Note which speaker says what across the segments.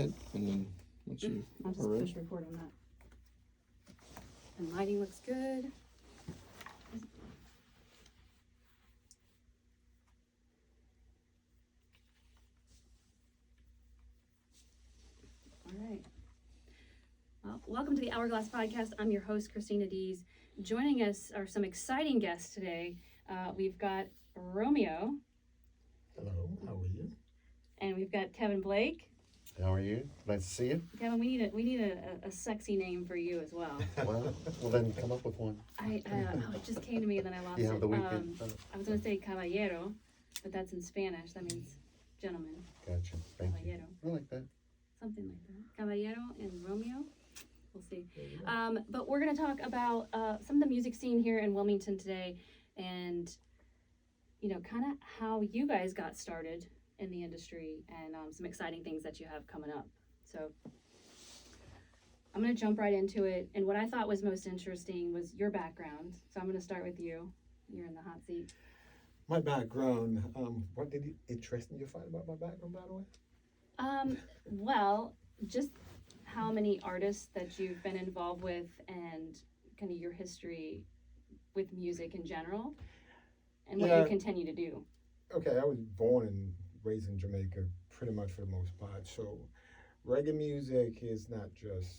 Speaker 1: And then once you
Speaker 2: I'll just
Speaker 1: are ready.
Speaker 2: push record on that. And lighting looks good. All right. Well, welcome to the Hourglass Podcast. I'm your host, Christina Dees. Joining us are some exciting guests today. We've got Romeo.
Speaker 3: Hello, how are you?
Speaker 2: And we've got Kevin Blake.
Speaker 4: How are you? Nice to see you.
Speaker 2: Kevin, we need a sexy name for you as well.
Speaker 4: Well then come up with one.
Speaker 2: It just came to me and then I lost
Speaker 4: You have
Speaker 2: it.
Speaker 4: the weekend.
Speaker 2: I was going to say caballero, but that's in Spanish. That means gentleman.
Speaker 4: Gotcha. Thank you.
Speaker 2: Caballero.
Speaker 4: I like that.
Speaker 2: Something like that. Caballero and Romeo. We'll see. But we're going to talk about some of the music scene here in Wilmington today and, kind of how you guys got started in the industry and some exciting things that you have coming up. So I'm going to jump right into it. And what I thought was most interesting was your background. So I'm going to start with you. You're in the hot seat.
Speaker 3: My background, what did it interesting you find about my background, by the way?
Speaker 2: Well, just how many artists that you've been involved with and kind of your history with music in general and what you continue to do.
Speaker 3: Okay, I was born and raised in Jamaica pretty much for the most part. So reggae music is not just,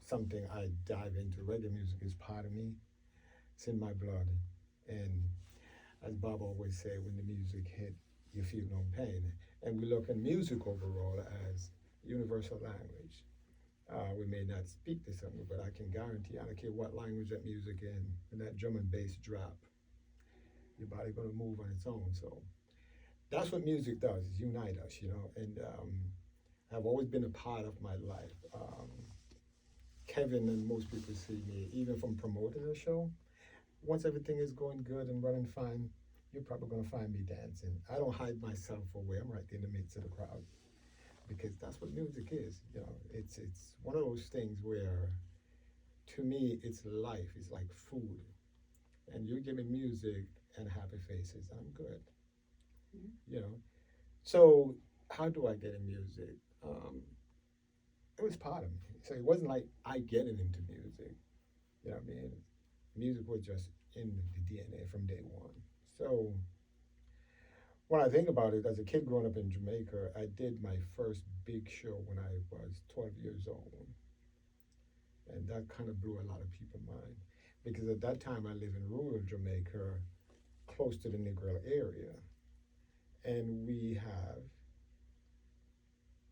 Speaker 3: something I dive into. Reggae music is part of me. It's in my blood. And as Bob always said, when the music hit, you feel no pain. And we look at music overall as universal language. We may not speak the same, but I can guarantee, I don't care what language that music in, when that drum and bass drop, your body gonna move on its own. So that's what music does, is unite us, and I've always been a part of my life. Kevin and most people see me, even from promoting a show, once everything is going good and running fine, you're probably gonna find me dancing. I don't hide myself away, I'm right in the midst of the crowd. Because that's what music is, it's one of those things where, to me, it's life, it's like food. And you give me music and happy faces, I'm good. So how do I get in music? It was part of me. So it wasn't like I getting into music. You know what I mean? Music was just in the DNA from day one. So when I think about it, as a kid growing up in Jamaica, I did my first big show when I was 12 years old. And that kind of blew a lot of people's mind. Because at that time I lived in rural Jamaica, close to the Negril area. And we have,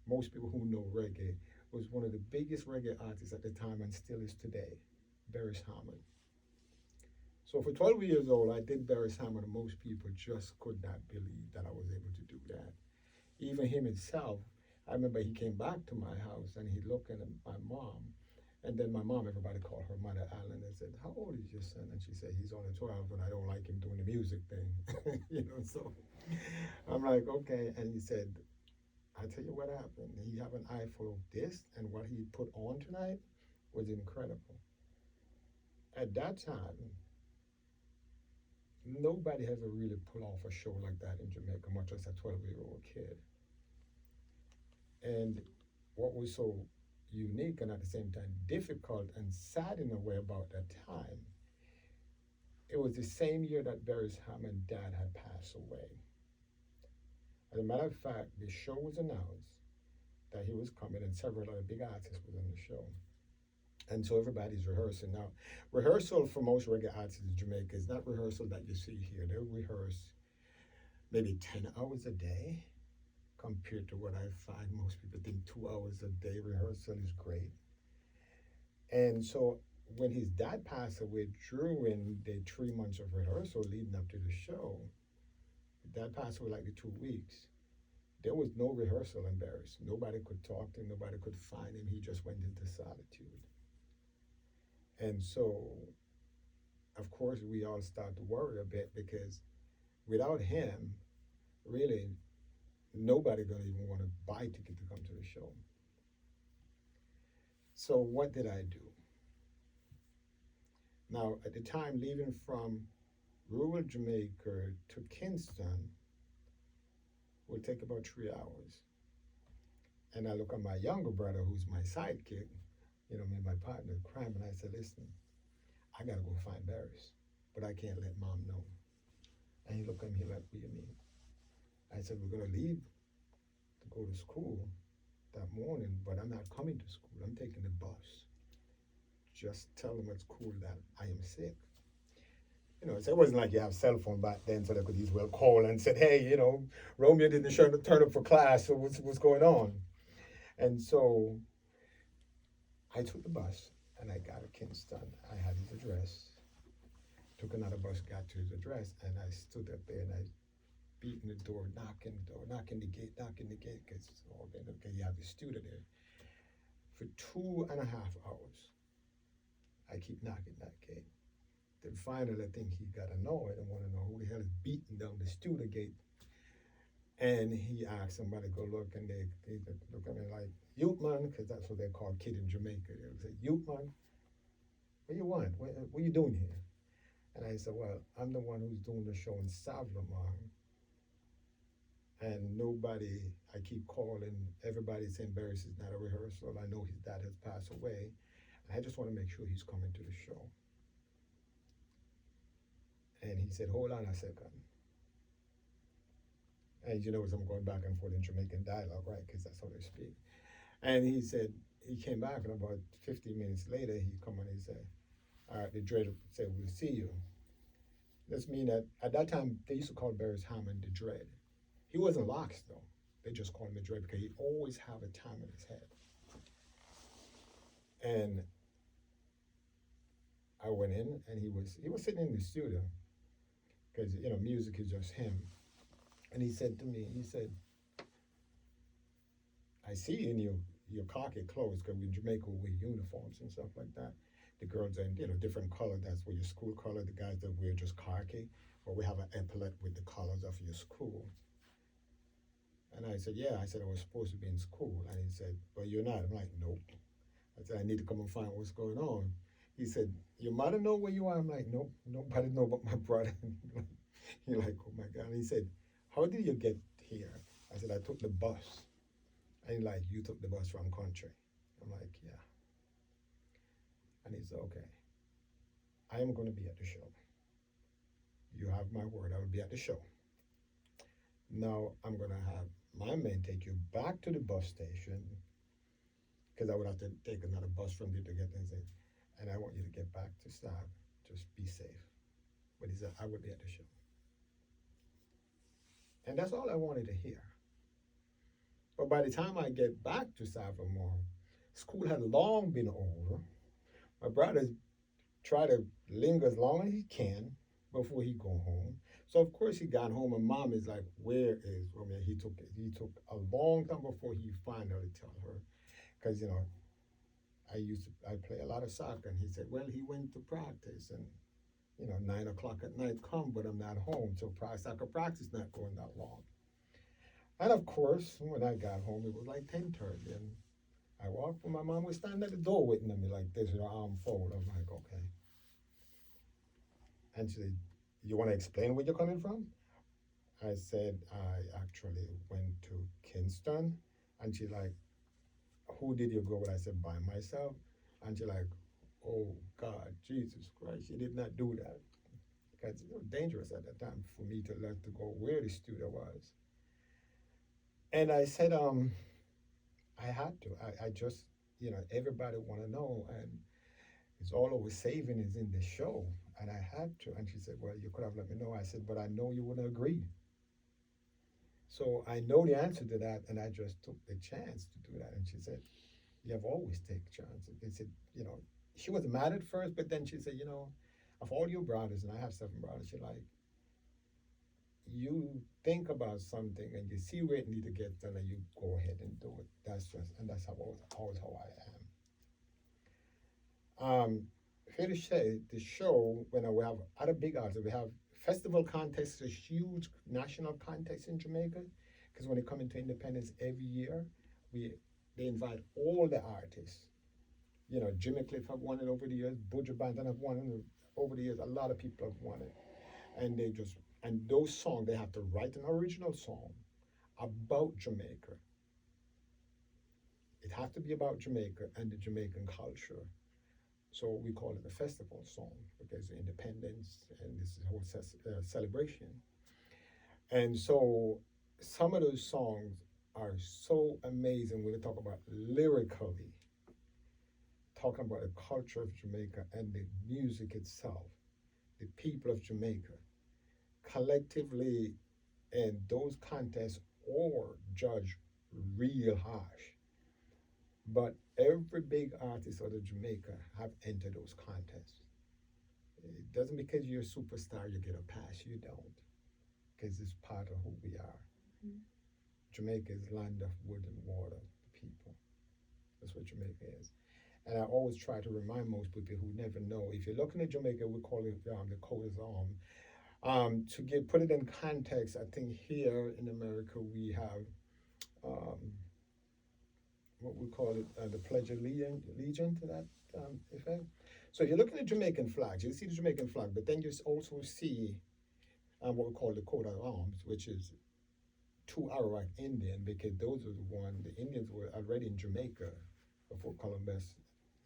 Speaker 3: most people who know reggae, was one of the biggest reggae artists at the time and still is today, Barris Hammond. So for 12 years old, I did Barris Hammond, and most people just could not believe that I was able to do that. Even him himself, I remember he came back to my house and he looked at my mom, and then my mom, everybody called her Mother Allen, and said, "How old is your son?" And she said, "He's only 12, and I don't like him doing the music thing." So I'm like, okay. And he said, "I tell you what happened. He have an eye for this, and what he put on tonight was incredible." At that time, nobody ever really pulled off a show like that in Jamaica, much as a 12-year-old kid. And what was so unique and at the same time difficult and sad in a way about that time, it was the same year that Barris Hammond's dad had passed away. As a matter of fact, the show was announced that he was coming and several other big artists was on the show. And so everybody's rehearsing. Now, rehearsal for most reggae artists in Jamaica is not rehearsal that you see here. They rehearse maybe 10 hours a day compared to what I find most people think 2 hours a day rehearsal is great. And so when his dad passed away during the 3 months of rehearsal leading up to the show, his dad passed away like the 2 weeks. There was no rehearsal in Barris. Nobody could talk to him, nobody could find him. He just went into solitude. And so, of course, we all start to worry a bit because without him, really, nobody gonna even want to buy a ticket to come to the show. So what did I do? Now, at the time, leaving from rural Jamaica to Kingston would take about 3 hours. And I look at my younger brother, who's my sidekick, my partner in crime, and I said, listen, I gotta go find Barris, but I can't let mom know. And he looked at me like, what do you mean? I said, we're gonna leave to go to school that morning, but I'm not coming to school. I'm taking the bus. Just tell them at school that I am sick. So it wasn't like you have cell phone back then, so they could easily call and said, hey, Romeo didn't turn up for class, so what's going on? And so I took the bus and I got to Kingston. I had his address. Took another bus, got to his address, and I stood up there and I beating the door, knocking the gate, because you have the student there. For 2.5 hours, I keep knocking that gate. Then finally, I think he got annoyed and want to know who the hell is beating down the student gate. And he asked somebody to go look, and they look at me like, youth man, because that's what they call kid in Jamaica. They would say, youth man, what you want? What you doing here? And I said, well, I'm the one who's doing the show in Savlamar. And I keep calling, everybody saying Barris is not a rehearsal. I know his dad has passed away. I just want to make sure he's coming to the show. And he said, hold on a second. And as I'm going back and forth in Jamaican dialogue, right, because that's how they speak. And he said, he came back, and about 15 minutes later, he come and he said, all right, the dread said, we'll see you. This means that at that time, they used to call Barris Hammond the dread. He wasn't Locks, though. They just called him the dread because he always have a time in his head. And I went in, and he was sitting in the studio because, music is just him. And he said to me, I see in your khaki clothes, because in Jamaica we wear uniforms and stuff like that. The girls are in, different color. That's where your school color. The guys that wear just khaki, or we have an epaulette with the colors of your school. And I said, yeah. I said, I was supposed to be in school. And he said, well, you're not. I'm like, nope. I said, I need to come and find what's going on. He said, your mother know where you are? I'm like, nope, nobody know but my brother. You're like, oh my God. And he said, how did you get here? I said, I took the bus. And he's like, you took the bus from country? I'm like, yeah. And he said, okay, I am going to be at the show. You have my word, I will be at the show. Now I'm going to have my men take you back to the bus station, because I would have to take another bus from there to get there. And I want you to get back to staff. Just be safe. But he said, I will be at the show. And that's all I wanted to hear. But by the time I get back to Savamore, school had long been over. My brother tried to linger as long as he can before he go home. So of course he got home, and mom is like, where is Romeo? He took a long time before he finally tell her. Because, I play a lot of soccer, and he said, well, he went to practice, and 9 o'clock at night come, but I'm not home. So soccer practice not going that long. And of course, when I got home, it was like 10:30, and I walked, and my mom was standing at the door waiting at me like this with her arm folded. I'm like, okay. And she said, you want to explain where you're coming from? I said, I actually went to Kingston. And she like, who did you go with? I said, by myself. And she like, oh God, Jesus Christ, you did not do that. Because it was dangerous at that time for me to learn to go where the studio was. And I said, I had to. I just, everybody want to know, and it's all over saving is in the show, and I had to. And she said, well, you could have let me know. I said, but I know you wouldn't agree. So I know the answer to that, and I just took the chance to do that. And she said, you have always taken chances. They said, she was mad at first, but then she said, of all your brothers, and I have 7 brothers, she like, you think about something and you see where it need to get done, and you go ahead and do it. That's always how I am. Here to say the show, when we have other big artists, we have festival contests, a huge national contest in Jamaica, because when they come into independence every year, they invite all the artists. Jimmy Cliff have won it over the years, Buju Banton have won it over the years, a lot of people have won it. And those songs, they have to write an original song about Jamaica. has to be about Jamaica and the Jamaican culture. So we call it a festival song because independence and this whole celebration. And so some of those songs are so amazing when we talk about lyrically, talking about the culture of Jamaica and the music itself, the people of Jamaica, collectively in those contests or judge real harsh. But every big artist out of Jamaica have entered those contests. It doesn't because you're a superstar you get a pass. You don't, because it's part of who we are. Mm-hmm. Jamaica is land of wood and water, people. That's what Jamaica is. And I always try to remind most people who never know, if you're looking at Jamaica, we call it the coat is arm. To put it in context, I think here in America we have what we call it, the Pledge of Allegiance to that effect. So you're looking at Jamaican flags, you see the Jamaican flag, but then you also see what we call the coat of arms, which is two Arawak Indian, because those are the Indians were already in Jamaica before Columbus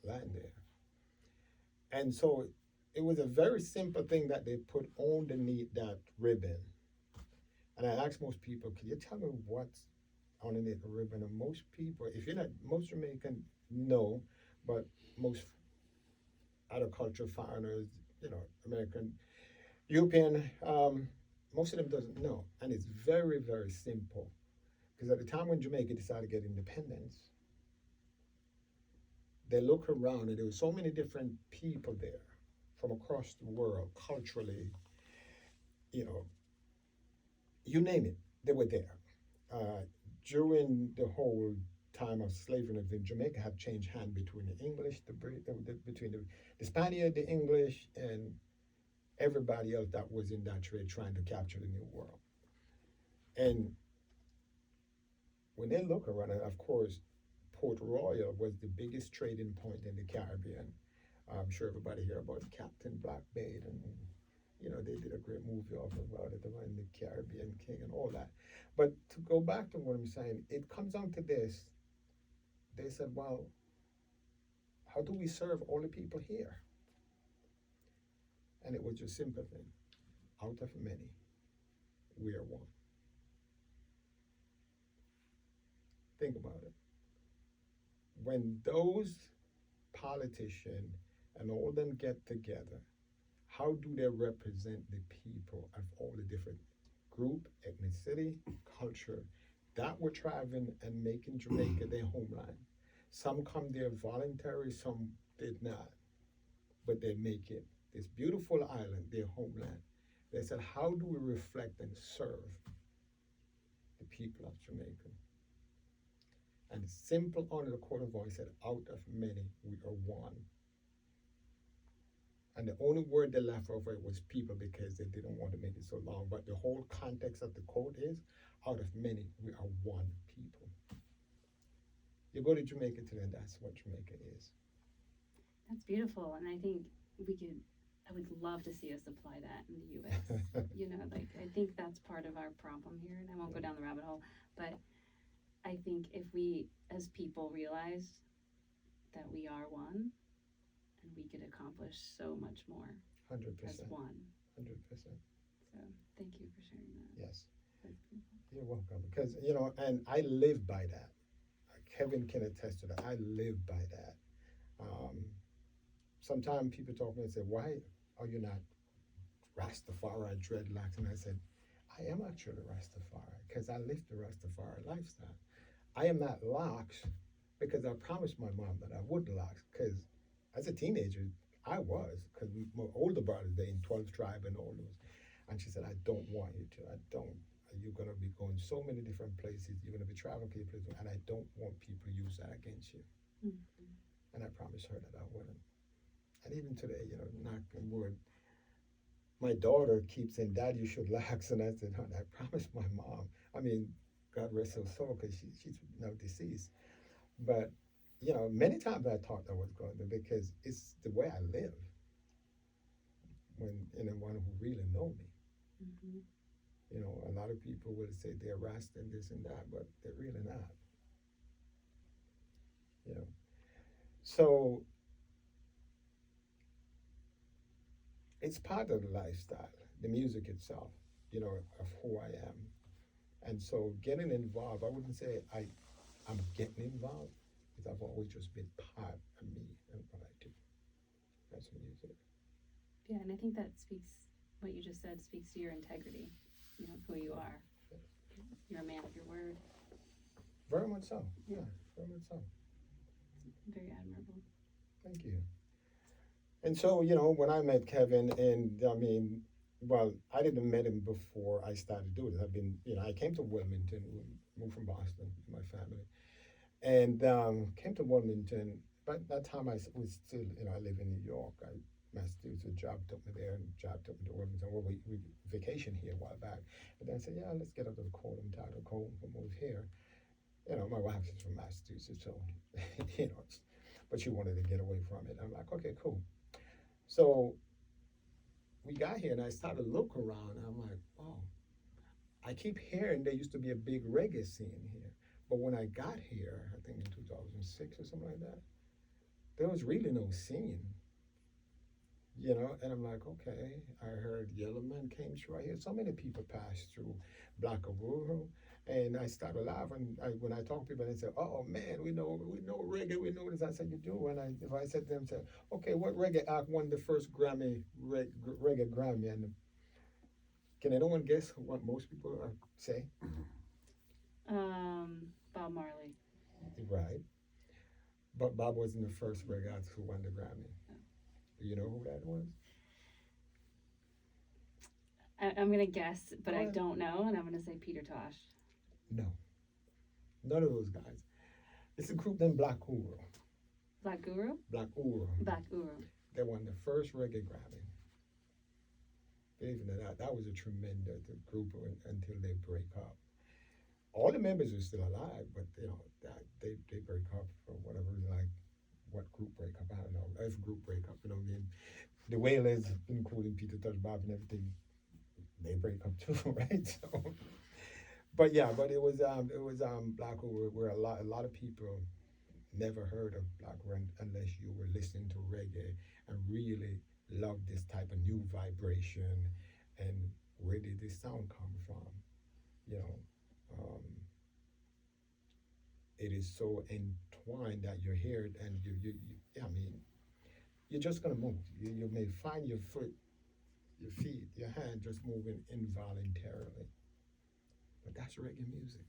Speaker 3: landed. And so it was a very simple thing that they put underneath that ribbon. And I asked most people, can you tell me what's underneath the ribbon? And most people, if you're not, most Jamaican know, but most other culture foreigners, American, European, most of them doesn't know. And it's very, very simple. Because at the time when Jamaica decided to get independence, they look around and there were so many different people there from across the world, culturally, you name it, they were there. During the whole time of slavery in Jamaica had changed hand between the English, between the Spaniard, the English, and everybody else that was in that trade trying to capture the New World. And when they look around, and of course, Port Royal was the biggest trading point in the Caribbean. I'm sure everybody hear about Captain Blackbait, and they did a great movie off about it, about the Caribbean King and all that. But to go back to what I'm saying, it comes down to this. They said, well, how do we serve all the people here? And it was just a simple thing. Out of many, we are one. Think about it. When those politicians and all them get together, how do they represent the people of all the different group, ethnicity, culture that were traveling and making Jamaica their homeland? Some come there voluntary, some did not, but they make it this beautiful island their homeland. They said, how do we reflect and serve the people of Jamaica? And simple under the court of voice said, out of many, we are one. And the only word they left over it was people, because they didn't want to make it so long. But the whole context of the quote is, out of many, we are one people. You go to Jamaica today, and that's what Jamaica is.
Speaker 2: That's beautiful. And I think I would love to see us apply that in the U.S. I think that's part of our problem here. And I won't go down the rabbit hole, but I think if we, as people, realize that we are one, and we could accomplish so much more
Speaker 3: 100%.
Speaker 2: as one.
Speaker 3: 100%.
Speaker 2: So thank you for sharing that.
Speaker 3: Yes.
Speaker 2: That's beautiful.
Speaker 3: You're welcome. Because, and I live by that. Kevin can attest to that. I live by that. Sometimes people talk to me and say, why are you not Rastafari, dreadlocks? And I said, I am actually Rastafari because I live the Rastafari lifestyle. I am not locks because I promised my mom that I would locks, because as a teenager, I was, because my older brothers, they in 12th tribe and all those. And she said, I don't want you to. I don't. You're going to be going so many different places. You're going to be traveling people, and I don't want people to use that against you. Mm-hmm. And I promised her that I wouldn't. And even today, knock on wood, my daughter keeps saying, Dad, you should lax. And I said, honey, I promised my mom. I mean, God rest her soul, because she's now deceased. But, many times I thought I was going to, because it's the way I live. When anyone who really know me. Mm-hmm. A lot of people will say they're Rasta and this and that, but they're really not. So it's part of the lifestyle, the music itself, of who I am. And so getting involved, I wouldn't say I'm getting involved, because I've always just been part of me and what I do. That's music.
Speaker 2: Yeah, and I think that what you just said speaks to your integrity, who you are. You're a man of your word.
Speaker 3: Very much so. Yeah, very much so.
Speaker 2: Very admirable.
Speaker 3: Thank you. And so, when I met Kevin, and I didn't met him before I started doing this. I came to Wilmington, moved from Boston with my family, and came to Wilmington. But that time I was still, I live in New York. Massachusetts, job took me there, and job took me to Wilmington. Well, we vacationed here a while back. And then I said, yeah, let's get up to the cold and title cold and move here. My wife is from Massachusetts, so, but she wanted to get away from it. I'm like, okay, cool. So we got here, and I started to look around, and I'm like, oh, I keep hearing there used to be a big reggae scene here. But when I got here, I think in 2006 or something like that, there was really no scene. And I'm like, okay, I heard Yellowman came through. I hear so many people pass through Black Uhuru, and I started laughing. When I talk to people, they say, oh man, we know reggae, we know this. I said, you do? And if I said to them, okay, what reggae act won the first reggae Grammy? And can anyone guess what most people say?
Speaker 2: Bob Marley.
Speaker 3: Right. But Bob wasn't the first reggae artist who won the Grammy. Do you know who that was?
Speaker 2: I'm going to guess, but I don't know, and I'm going to say Peter Tosh.
Speaker 3: No. None of those guys. It's a group named Black Uhuru.
Speaker 2: Black Guru?
Speaker 3: Black Uhuru.
Speaker 2: Black Uru.
Speaker 3: They won the first reggae Grammy. Believe it or not, that was a tremendous group until they break up. All the members are still alive, but they break up for whatever reason, like what group break up, I don't know. If group break up, the Wailers, including Peter Tosh, Bob and everything, they break up too, right? So, but it was Black where a lot of people never heard of Black unless you were listening to reggae and really loved this type of new vibration. And where did this sound come from? It is so entwined that you hear it, and you're just gonna move. You may find your foot, your feet, your hand just moving involuntarily. But that's reggae music.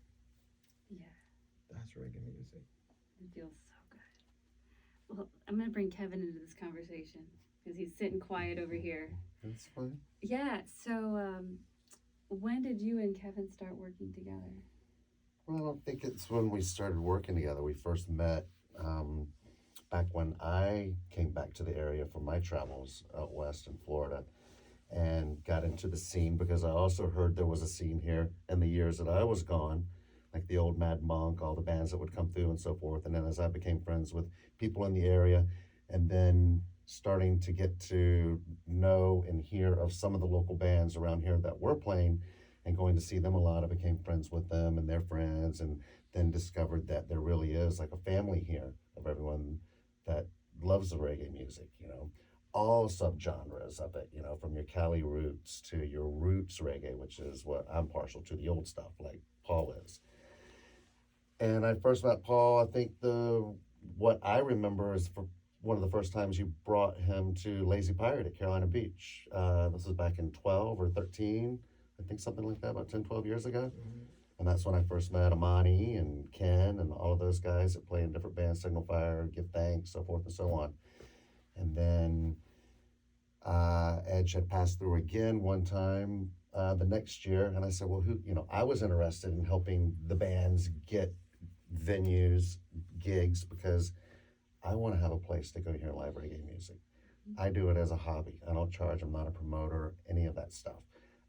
Speaker 2: Yeah.
Speaker 3: That's reggae music.
Speaker 2: It feels so good. Well, I'm going to bring Kevin into this conversation because he's sitting quiet over here.
Speaker 4: That's fine.
Speaker 2: Yeah, so when did you and Kevin start working together?
Speaker 4: Well, I don't think it's when we started working together. We first met back when I came back to the area for my travels out west in Florida and got into the scene because I also heard there was a scene here in the years that I was gone, like the old Mad Monk, all the bands that would come through and so forth. And then as I became friends with people in the area and then starting to get to know and hear of some of the local bands around here that were playing and going to see them a lot, I became friends with them and their friends, and then discovered that there really is like a family here of everyone that loves the reggae music, all subgenres of it, from your Cali roots to your roots reggae, which is what I'm partial to, the old stuff like Paul is. And I first met Paul, I think what I remember is for one of the first times you brought him to Lazy Pirate at Carolina Beach. This was back in 12 or 13, I think something like that, about 10, 12 years ago. Mm-hmm. And that's when I first met Amani and Ken and all of those guys that play in different bands, Signal Fire, Give Thanks, so forth and so on. And then Edge had passed through again one time the next year. And I said, well, I was interested in helping the bands get venues, gigs, because I want to have a place to go hear live reggae music. I do it as a hobby. I don't charge. I'm not a promoter, any of that stuff.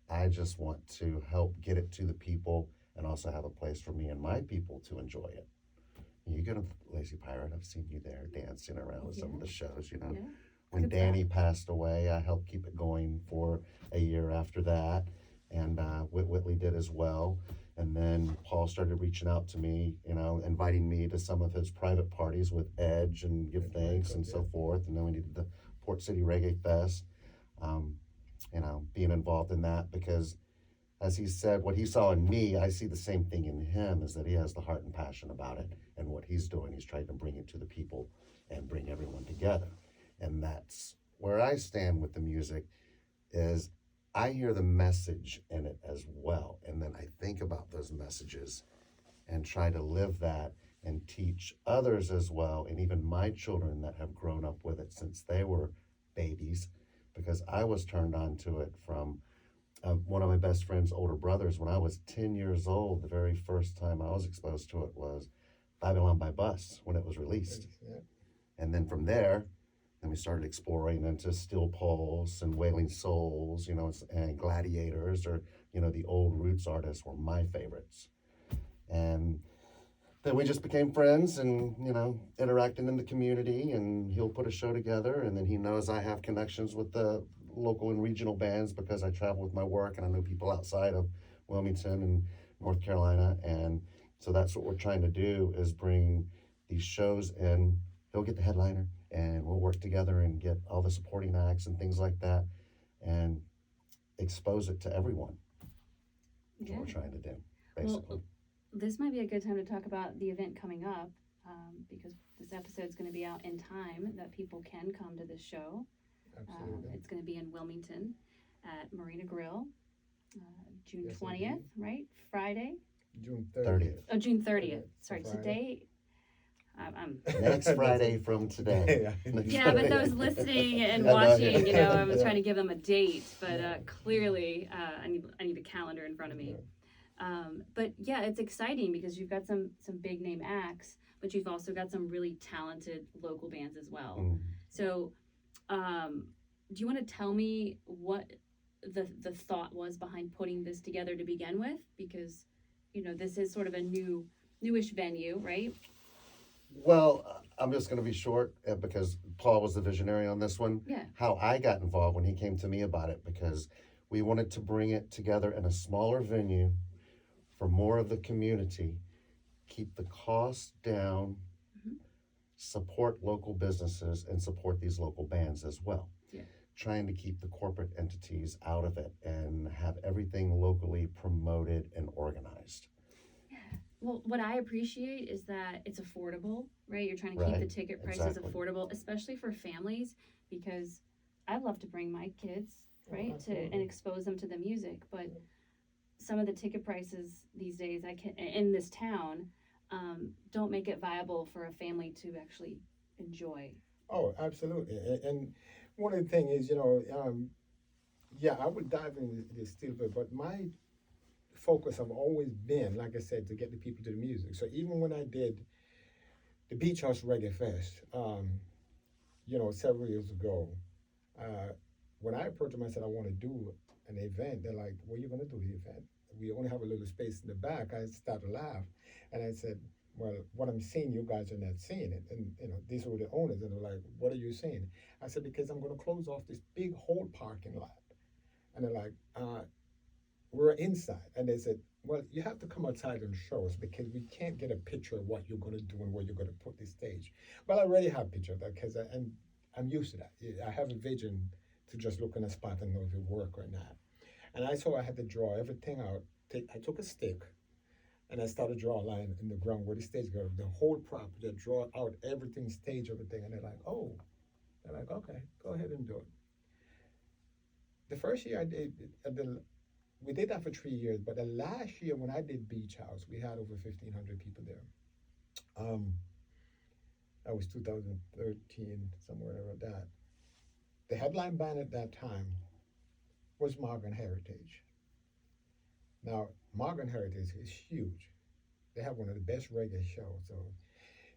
Speaker 4: I just want to help get it to the people and also have a place for me and my people to enjoy it. You go to Lazy Pirate, I've seen you there dancing around with some of the shows, Yeah. When Danny passed away, I helped keep it going for a year after that, and Whitley did as well. And then Paul started reaching out to me, you know, inviting me to some of his private parties with Edge and Give
Speaker 3: That's
Speaker 4: Thanks
Speaker 3: right,
Speaker 4: and so
Speaker 3: yeah.
Speaker 4: forth. And then we did the Port City Reggae Fest, you know, being involved in that because, as he said, what he saw in me, I see the same thing in him, is that he has the heart and passion about it. And what he's doing, he's trying to bring it to the people and bring everyone together. And that's where I stand with the music, is I hear the message in it as well. And then I think about those messages and try to live that and teach others as well. And even my children that have grown up with it since they were babies, because I was turned on to it from one of my best friend's older brothers. When I was 10 years old, the very first time I was exposed to it was Babylon by Bus when it was released.
Speaker 3: Yeah.
Speaker 4: And then from there, then we started exploring into Steel Pulse and Wailing Souls, you know, and Gladiators, or, you know, the old roots artists were my favorites. And then we just became friends and, you know, interacting in the community, and he'll put a show together. And then he knows I have connections with the local and regional bands because I travel with my work and I know people outside of Wilmington and North Carolina. And so that's what we're trying to do, is bring these shows in. He'll get the headliner and we'll work together and get all the supporting acts and things like that and expose it to everyone. That's
Speaker 2: Yeah.
Speaker 4: what we're trying to do, basically.
Speaker 2: Well, this might be a good time to talk about the event coming up, because this episode's going to be out in time that people can come to this show.
Speaker 3: Absolutely.
Speaker 2: It's going to be in Wilmington at Marina Grill, June
Speaker 3: Yes,
Speaker 2: 20th,
Speaker 3: indeed.
Speaker 2: right? Friday?
Speaker 3: June
Speaker 4: 30th.
Speaker 3: 30th.
Speaker 2: Oh, June 30th. Sorry,
Speaker 3: Friday.
Speaker 2: today. I'm
Speaker 4: Next Friday from today.
Speaker 2: Yeah, but those listening and
Speaker 4: I know,
Speaker 2: watching, you know,
Speaker 4: yeah.
Speaker 2: I was
Speaker 3: Yeah.
Speaker 2: trying to give them a date, but
Speaker 3: Yeah.
Speaker 2: clearly I need a calendar in front of me. But yeah, it's exciting because you've got some big name acts, but you've also got some really talented local bands as well.
Speaker 4: Mm.
Speaker 2: So, do you want to tell me what the thought was behind putting this together to begin with? Because, you know, this is sort of a newish venue, right?
Speaker 4: Well, I'm just going to be short because Paul was the visionary on this one.
Speaker 2: Yeah.
Speaker 4: How I got involved when he came to me about it, because we wanted to bring it together in a smaller venue for more of the community, keep the cost down,
Speaker 2: Mhm.
Speaker 4: support local businesses, and support these local bands as well.
Speaker 2: Yeah.
Speaker 4: Trying to keep the corporate entities out of it and have everything locally promoted and organized.
Speaker 2: Well, what I appreciate is that it's affordable, right? You're trying to keep
Speaker 4: Right,
Speaker 2: the ticket prices
Speaker 4: exactly.
Speaker 2: affordable, especially for families, because I love to bring my kids,
Speaker 3: Oh,
Speaker 2: right, and
Speaker 3: absolutely.
Speaker 2: expose them to the music. But some of the ticket prices these days, in this town, don't make it viable for a family to actually enjoy.
Speaker 3: Oh, absolutely. And one of the things is, you know, yeah, I would dive into this still, but my focus have always been, like I said, to get the people to the music. So even when I did the Beach House Reggae Fest, you know, several years ago, when I approached them, I said, I want to do an event. They're like, what are you going to do the event? We only have a little space in the back. I started to laugh. And I said, well, what I'm seeing, you guys are not seeing it. And, you know, these were the owners. And they're like, what are you seeing? I said, because I'm going to close off this big whole parking lot. And they're like, we're inside. And they said, well, you have to come outside and show us because we can't get a picture of what you're going to do and where you're going to put the stage. Well, I already have a picture of that because I'm used to that. I have a vision to just look in a spot and know if it work or not. And I had to draw everything out. I took a stick and I started to draw a line in the ground where the stage goes, the whole property, I draw out everything, stage everything. And they're like, oh. They're like, okay, go ahead and do it. The first year I did, we did that for 3 years, but the last year when I did Beach House, we had over 1,500 people there. That was 2013, somewhere around that. The headline band at that time was Morgan Heritage. Now, Morgan Heritage is huge. They have one of the best reggae shows. So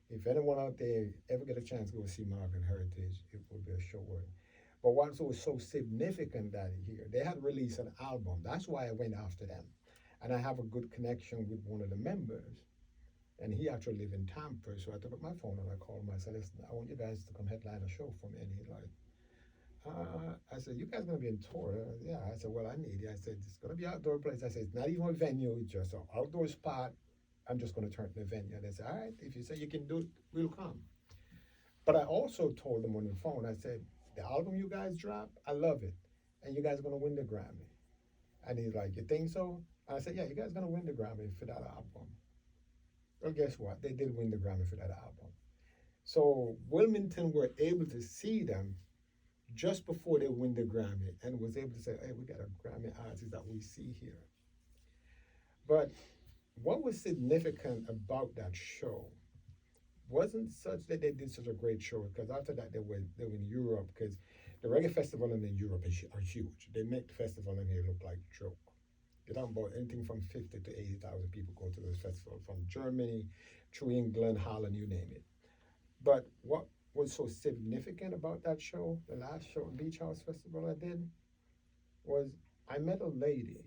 Speaker 3: if anyone out there ever get a chance to go see Morgan Heritage, it will be a show worth. But what was so significant that year, they had released an album. That's why I went after them. And I have a good connection with one of the members. And he actually lived in Tampa. So I took up my phone and I called him. I said, listen, I want you guys to come headline a show for me. And he's like, I said, you guys gonna be in tour? Yeah. I said, well, I need you. I said, it's gonna be outdoor place. I said, it's not even a venue, it's just an outdoor spot. I'm just gonna turn it into a venue. And they said, all right, if you say you can do it, we'll come. But I also told them on the phone, I said, the album you guys drop, I love it. And you guys are gonna win the Grammy. And he's like, you think so? And I said, yeah, you guys are gonna win the Grammy for that album. Well, guess what? They did win the Grammy for that album. So Wilmington were able to see them just before they win the Grammy and was able to say, hey, we got a Grammy artist that we see here. But what was significant about that show wasn't such that they did such a great show, because after that they were in Europe, because the reggae festival in Europe are huge. They make the festival in here look like a joke. You're talking about anything from 50 to 80,000 people go to this festival, from Germany, through England, Holland, you name it. But what was so significant about that show, the last show, Beach House Festival I did, was I met a lady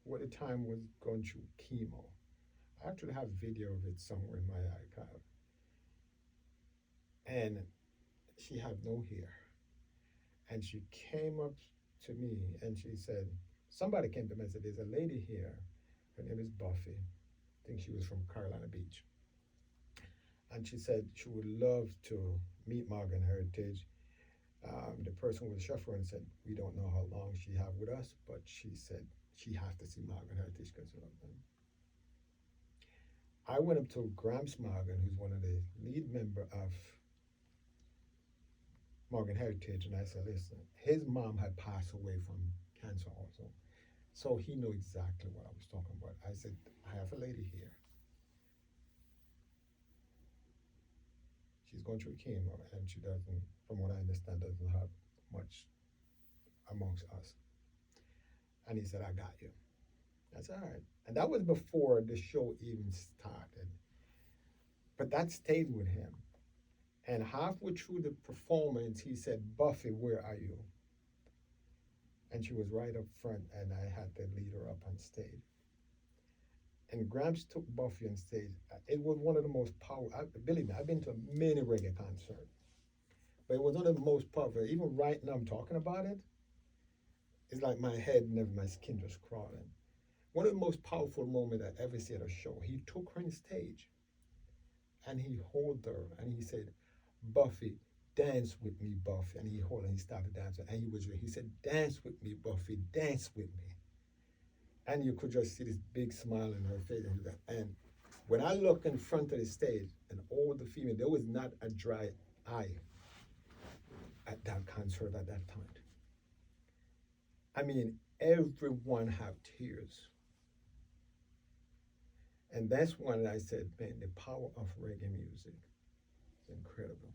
Speaker 3: who at the time was going through chemo. I actually have video of it somewhere in my archive. And she had no hair. And she came up to me and she said, somebody came to me and said, there's a lady here. Her name is Buffy. I think she was from Carolina Beach. And she said she would love to meet Morgan Heritage. The person who was chaperone said, we don't know how long she have with us, but she said she has to see Morgan Heritage because of them. I went up to Gramps Morgan, who's one of the lead member of Morgan Heritage, and I said, listen, his mom had passed away from cancer also. So he knew exactly what I was talking about. I said, I have a lady here. She's going through chemo, and she doesn't, from what I understand, doesn't have much amongst us. And he said, I got you. I said, all right. And that was before the show even started. But that stayed with him. And halfway through the performance, he said, Buffy, where are you? And she was right up front, and I had to lead her up on stage. And Gramps took Buffy on stage. It was one of the most powerful, believe me, I've been to many reggae concerts, but it was one of the most powerful. Even right now I'm talking about it, it's like my head and my skin just crawling. One of the most powerful moments I ever see at a show. He took her on stage and he held her and he said, Buffy, dance with me, Buffy. And he held her and he started dancing. And he said, dance with me, Buffy, dance with me. And you could just see this big smile in her face. And when I look in front of the stage and all the female, there was not a dry eye at that concert at that time. I mean, everyone had tears. And that's when I said, man, the power of reggae music is incredible.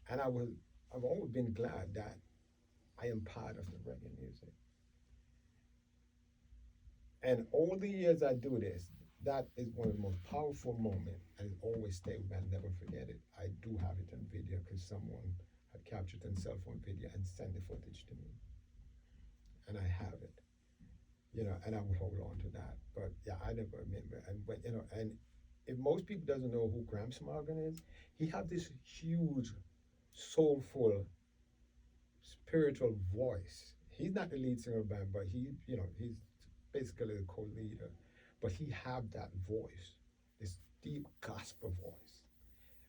Speaker 3: And I've always been glad that I am part of the reggae music. And all the years I do this, that is one of the most powerful moments, and it always stays with me. I'll never forget it. I do have it on video because someone had captured it on cell phone video and sent the footage to me. And I have it, and I would hold on to that. But yeah, I never remember. And if most people doesn't know who Gramps Morgan is, he had this huge, soulful, spiritual voice. He's not the lead singer of the band, but he's basically the co-leader, but he had that voice, this deep gospel voice.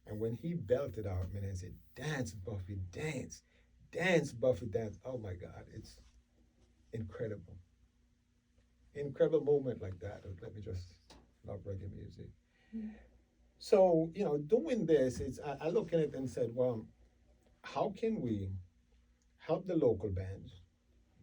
Speaker 3: And when he belted out, man, and said, dance, Buffy, dance, dance, Buffy, dance. Oh my God, it's incredible. Incredible moment like that. Let me just love reggae music. Mm. So, doing this, I look at it and said, well, how can we help the local bands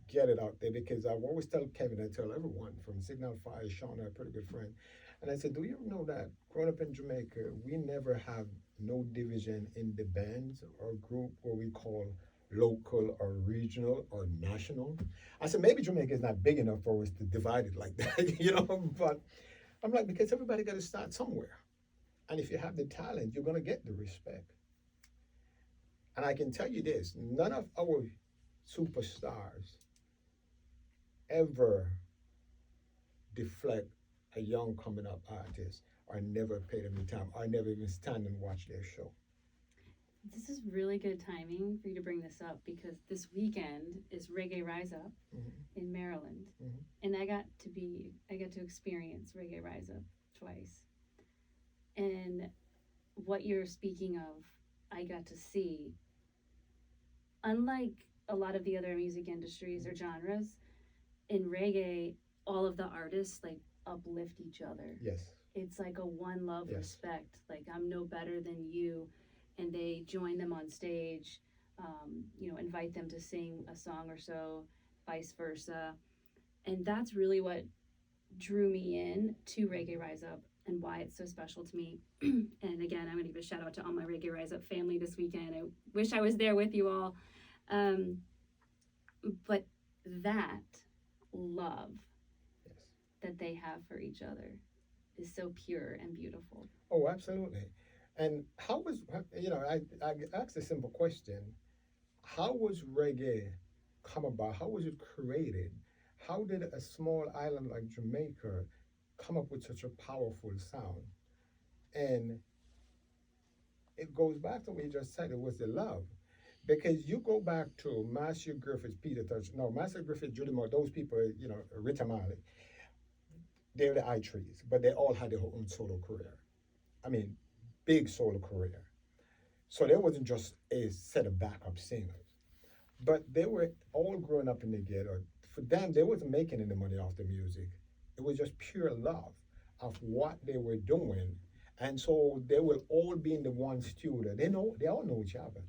Speaker 3: get it out there? Because I always tell Kevin, I tell everyone from Signal Fire, Shawn, a pretty good friend, and I said, do you know that growing up in Jamaica, we never have no division in the bands or group what we call local or regional or national? I said, maybe Jamaica is not big enough for us to divide it like that, but I'm like, because everybody got to start somewhere. And if you have the talent, you're going to get the respect. And I can tell you this, none of our superstars ever deflect a young coming up artist or never pay them the time or never even stand and watch their show.
Speaker 2: This is really good timing for you to bring this up because this weekend is Reggae Rise Up in Maryland, and I got to experience Reggae Rise Up twice. And what you're speaking of, I got to see. Unlike a lot of the other music industries or genres, in reggae, all of the artists like uplift each other.
Speaker 3: Yes.
Speaker 2: It's like a one love
Speaker 3: Yes.
Speaker 2: respect. Like I'm no better than you, and they join them on stage. Invite them to sing a song or so, vice versa, and that's really what drew me in to Reggae Rise Up and why it's so special to me. And again, I'm gonna give a shout out to all my Reggae Rise Up family this weekend. I wish I was there with you all. But that love
Speaker 3: Yes.
Speaker 2: that they have for each other is so pure and beautiful.
Speaker 3: Oh, absolutely. And I asked a simple question. How was reggae come about? How was it created? How did a small island like Jamaica come up with such a powerful sound? And it goes back to what you just said, it was the love. Because you go back to Master Griffiths, Master Griffith, Judy Moore, those people, Rita Marley, they're the eye trees, but they all had their own solo career. I mean, big solo career. So there wasn't just a set of backup singers. But they were all growing up in the ghetto. For them, they wasn't making any money off the music. It was just pure love of what they were doing. And so they will all be in the one studio. They all know each other.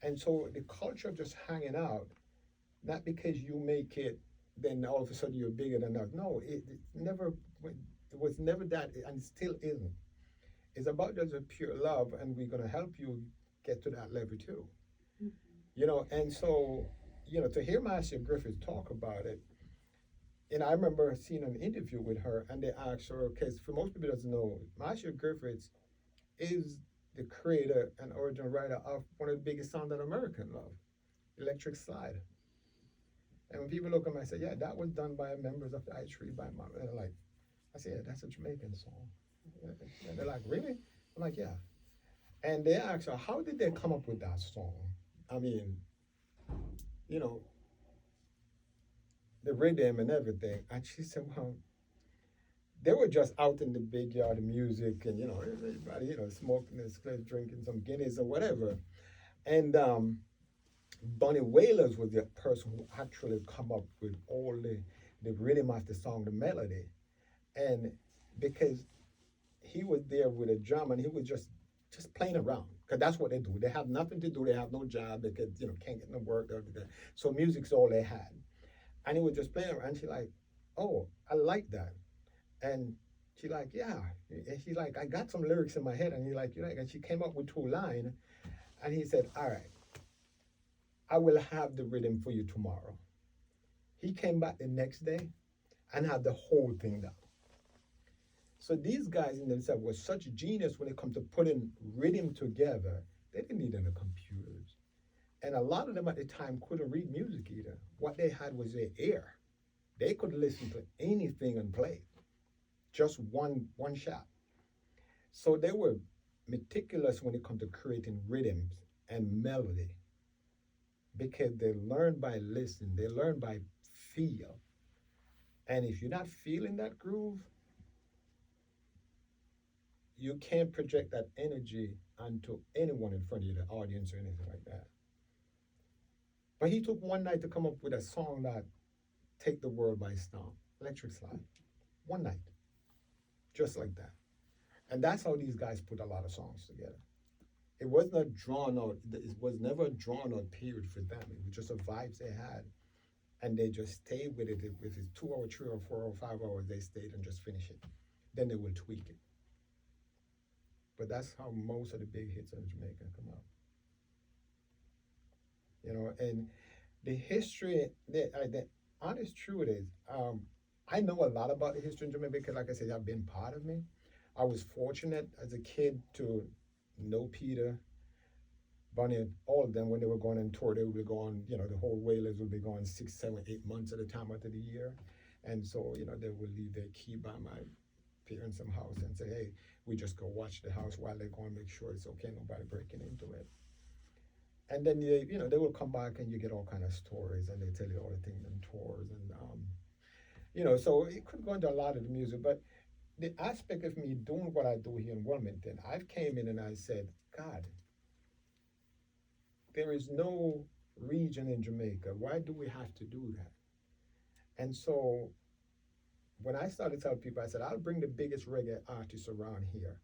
Speaker 3: And so the culture of just hanging out, not because you make it, then all of a sudden you're bigger than us. No, it was never that, and it still isn't. It's about just a pure love, and we're going to help you get to that level too. And so, to hear Marcia Griffiths talk about it, and I remember seeing an interview with her, and they asked her, because for most people doesn't know, Marcia Griffiths is the creator and original writer of one of the biggest songs that Americans love, Electric Slide. And when people look at me, I say, yeah, that was done by members of the I Tree by Mom. And they're like, I say, yeah, that's a Jamaican song. And they're like, really? I'm like, yeah. And they asked her, how did they come up with that song? I mean, the rhythm and everything. And she said, well, they were just out in the big yard of music and, everybody, smoking and drinking some Guinness or whatever. And Bunny Whalers was the person who actually come up with all the rhythm of the song, the melody. And because he was there with a drum and he was just playing around, because that's what they do. They have nothing to do. They have no job. They could, can't get no work. So music's all they had. And he was just playing around. And she's like, oh, I like that. And she like, yeah. And she's like, I got some lyrics in my head. And he like, you like, and she came up with 2 lines. And he said, all right, I will have the rhythm for you tomorrow. He came back the next day and had the whole thing done. So these guys in themselves were such genius when it comes to putting rhythm together. They didn't need any computers. And a lot of them at the time couldn't read music either. What they had was their ear. They could listen to anything and play. Just one shot. So they were meticulous when it comes to creating rhythms and melody, because they learn by listening, they learn by feel. And if you're not feeling that groove, you can't project that energy onto anyone in front of you, the audience or anything like that. But he took one night to come up with a song that take the world by storm, Electric Slide. One night, just like that. And that's how these guys put a lot of songs together. It was not drawn out, it was never a drawn out period for them. It was just the vibes they had. And they just stayed with it. If it's 2 hours, 3 or 4 or 5 hours, they stayed and just finish it. Then they will tweak it. But that's how most of the big hits in Jamaica come out. And the history, the honest truth is, I know a lot about the history in Jamaica because, like I said, I've been part of me. I was fortunate as a kid to know Peter, Bunny, all of them. When they were going on tour, they would be going, the whole Whalers would be going 6, 7, 8 months at a time out of the year. And so, they would leave their key by my parents' house and say, hey, we just go watch the house while they go and make sure it's okay, nobody breaking into it. And then they will come back and you get all kind of stories and they tell you all the things and tours and so it could go into a lot of the music, but the aspect of me doing what I do here in Wilmington, I've came in and I said, God, there is no region in Jamaica. Why do we have to do that? And so when I started telling people, I said, I'll bring the biggest reggae artist around here,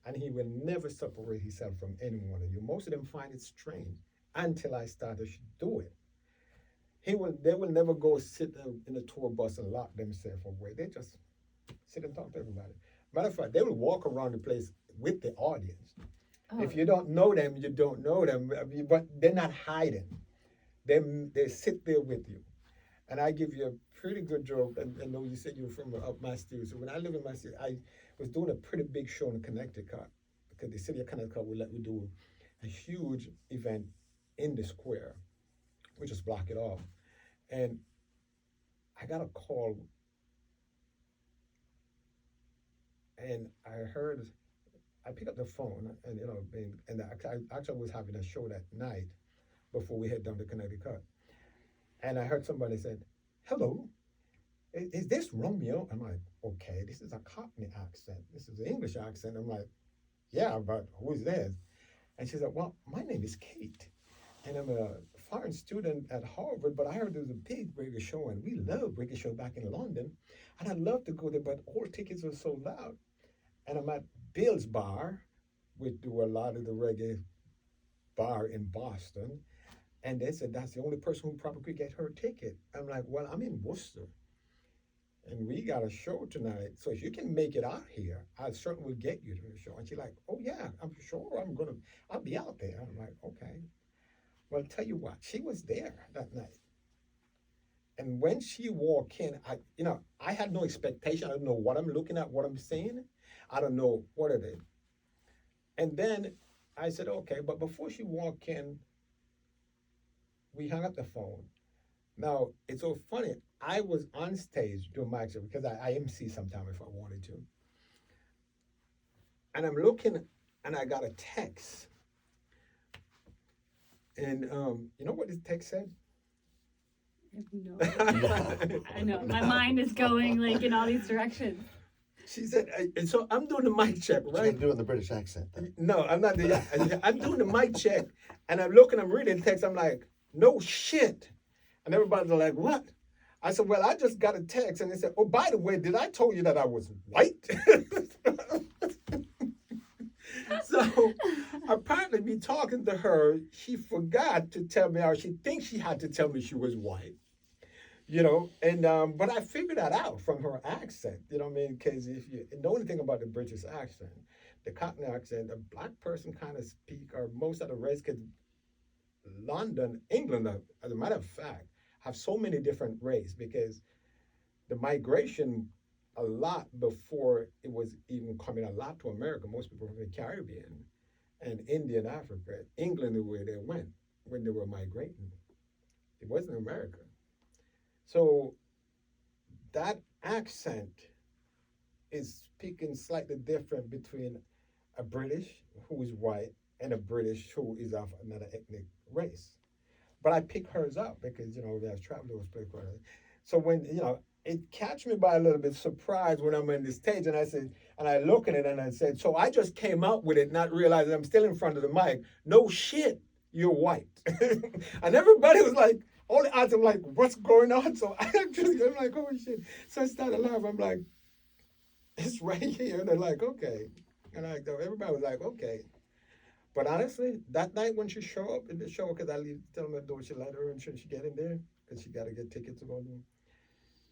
Speaker 3: and he will never separate himself from any one of you. Most of them find it strange until I start to do it. They will never go sit in a tour bus and lock themselves away. They just sit and talk to everybody. Matter of fact, they will walk around the place with the audience.
Speaker 2: Oh.
Speaker 3: If you don't know them, you don't know them, but they're not hiding. They sit there with you. And I give you a pretty good joke. I know you said you were from up my city. So when I live in my city, I was doing a pretty big show in Connecticut because the city of Connecticut would let me do a huge event in the square. We just block it off. And I got a call, and I picked up the phone, and I actually was having a show that night before we head down to Connecticut. And I heard somebody said, hello, is this Romeo? I'm like, okay, this is a Cockney accent. This is an English accent. I'm like, yeah, but who is this? And she said, well, my name is Kate, and I'm a foreign student at Harvard, but I heard there's a big reggae show, and we love reggae show back in London, and I'd love to go there, but all tickets are sold out. And I'm at Bill's Bar, we do a lot of the reggae bar in Boston, and they said that's the only person who probably could get her ticket. I'm like, well, I'm in Worcester, and we got a show tonight, so if you can make it out here, I certainly will get you to the show. And she's like, oh yeah, I'm sure I'll be out there. I'm like, okay. Well, tell you what, she was there that night. And when she walked in, I had no expectation. I don't know what I'm looking at, what I'm seeing. I don't know what it is. And then I said, okay, but before she walked in, we hung up the phone. Now, it's so funny. I was on stage doing my show because I MC sometime if I wanted to. And I'm looking, and I got a text. And you know what this text said?
Speaker 2: No. I know. My mind is going like in all these directions.
Speaker 3: She said, and so I'm doing the mic check,
Speaker 4: What
Speaker 3: right?
Speaker 4: you gonna do in the British accent? Then?
Speaker 3: No, I'm not doing that. I'm doing the mic check, and I'm reading the text. I'm like, no shit. And everybody's like, what? I said, well, I just got a text. And they said, oh, by the way, did I tell you that I was white? So apparently me talking to her, she forgot to tell me, or she thinks she had to tell me she was white. And but I figured that out from her accent, you know what I mean? Because if you know anything about the British accent, the Cockney accent, a black person kind of speak, or most of the rest, because London, England, as a matter of fact, have so many different races because the migration a lot before it was even coming a lot to America. Most people from the Caribbean and India and Africa, England is where they went when they were migrating. It wasn't America. So that accent is speaking slightly different between a British who is white and a British who is of another ethnic race. But I pick hers up because, we have traveled those places. So when, it catch me by a little bit surprised when I'm on the stage and I said, and I look at it and I said, so I just came out with it, not realizing I'm still in front of the mic. No shit, you're white. And everybody was like, all the odds, I'm like, what's going on? So I'm like, oh shit. So I started laughing. I'm like, it's right here. And they're like, okay. And everybody was like, okay. But honestly, that night when she showed up in the show, because I tell them the door, she let her and she get in there because she got to get tickets to go in.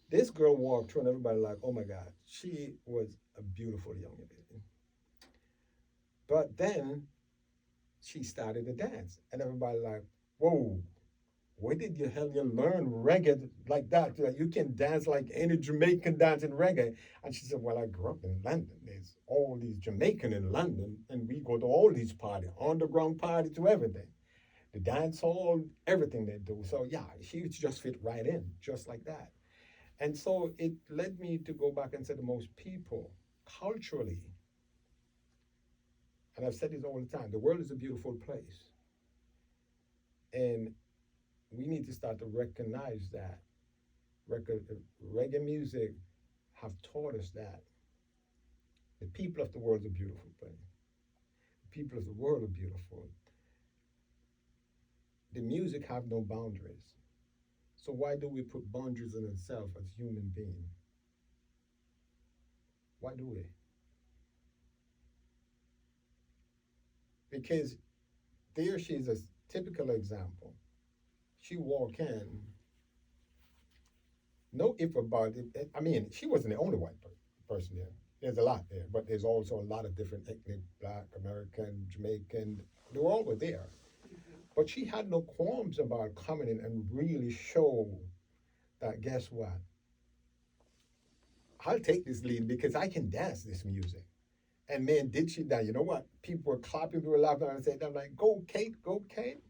Speaker 3: This girl walked through and everybody like, oh my God, she was a beautiful young lady. But then she started to dance and everybody like, whoa, where did you learn reggae like that? Like you can dance like any Jamaican dancing reggae. And she said, well, I grew up in London. There's all these Jamaican in London and we go to all these parties, underground parties to everything. The dance hall, everything they do. So yeah, she just fit right in, just like that. And so it led me to go back and say to most people, culturally, and I've said this all the time, the world is a beautiful place. And we need to start to recognize that. Reggae music have taught us that the people of the world are beautiful, but the people of the world are beautiful. The music have no boundaries. So why do we put boundaries on ourselves as human beings? Why do we? Because there she's a typical example. She walk in, no if about it. I mean, she wasn't the only white person there. There's a lot there, but there's also a lot of different ethnic, Black, American, Jamaican. They were all there. But she had no qualms about coming in and really show that, guess what? I'll take this lead because I can dance this music. And man, did she that? You know what? People were clapping, people were laughing, and saying, I'm like, go Kate, go Kate.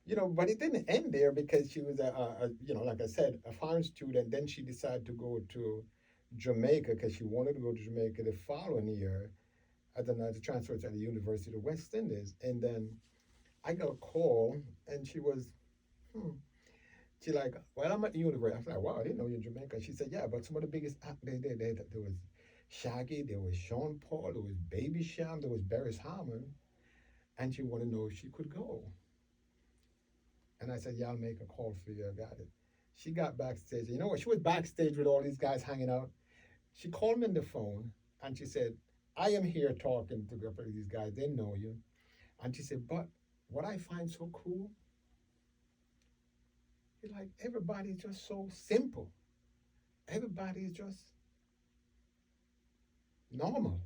Speaker 3: You know, but it didn't end there because she was like I said, a foreign student. Then she decided to go to Jamaica because she wanted to go to Jamaica the following year as a transfer to the University of the West Indies. And then I got a call, and she was, she like, well, I'm at the university. I was like, wow, I didn't know you're in Jamaica. She said, yeah, but some of the biggest actors there was Shaggy, there was Shawn Paul, there was Baby Sham, there was Beres Hammond, and she wanted to know if she could go. And I said, yeah, I'll make a call for you. I got it. She got backstage. You know what? She was backstage with all these guys hanging out. She called me on the phone, and she said, I am here talking to these guys. They know you. And she said, but what I find so cool is like everybody's just so simple. Everybody's just normal.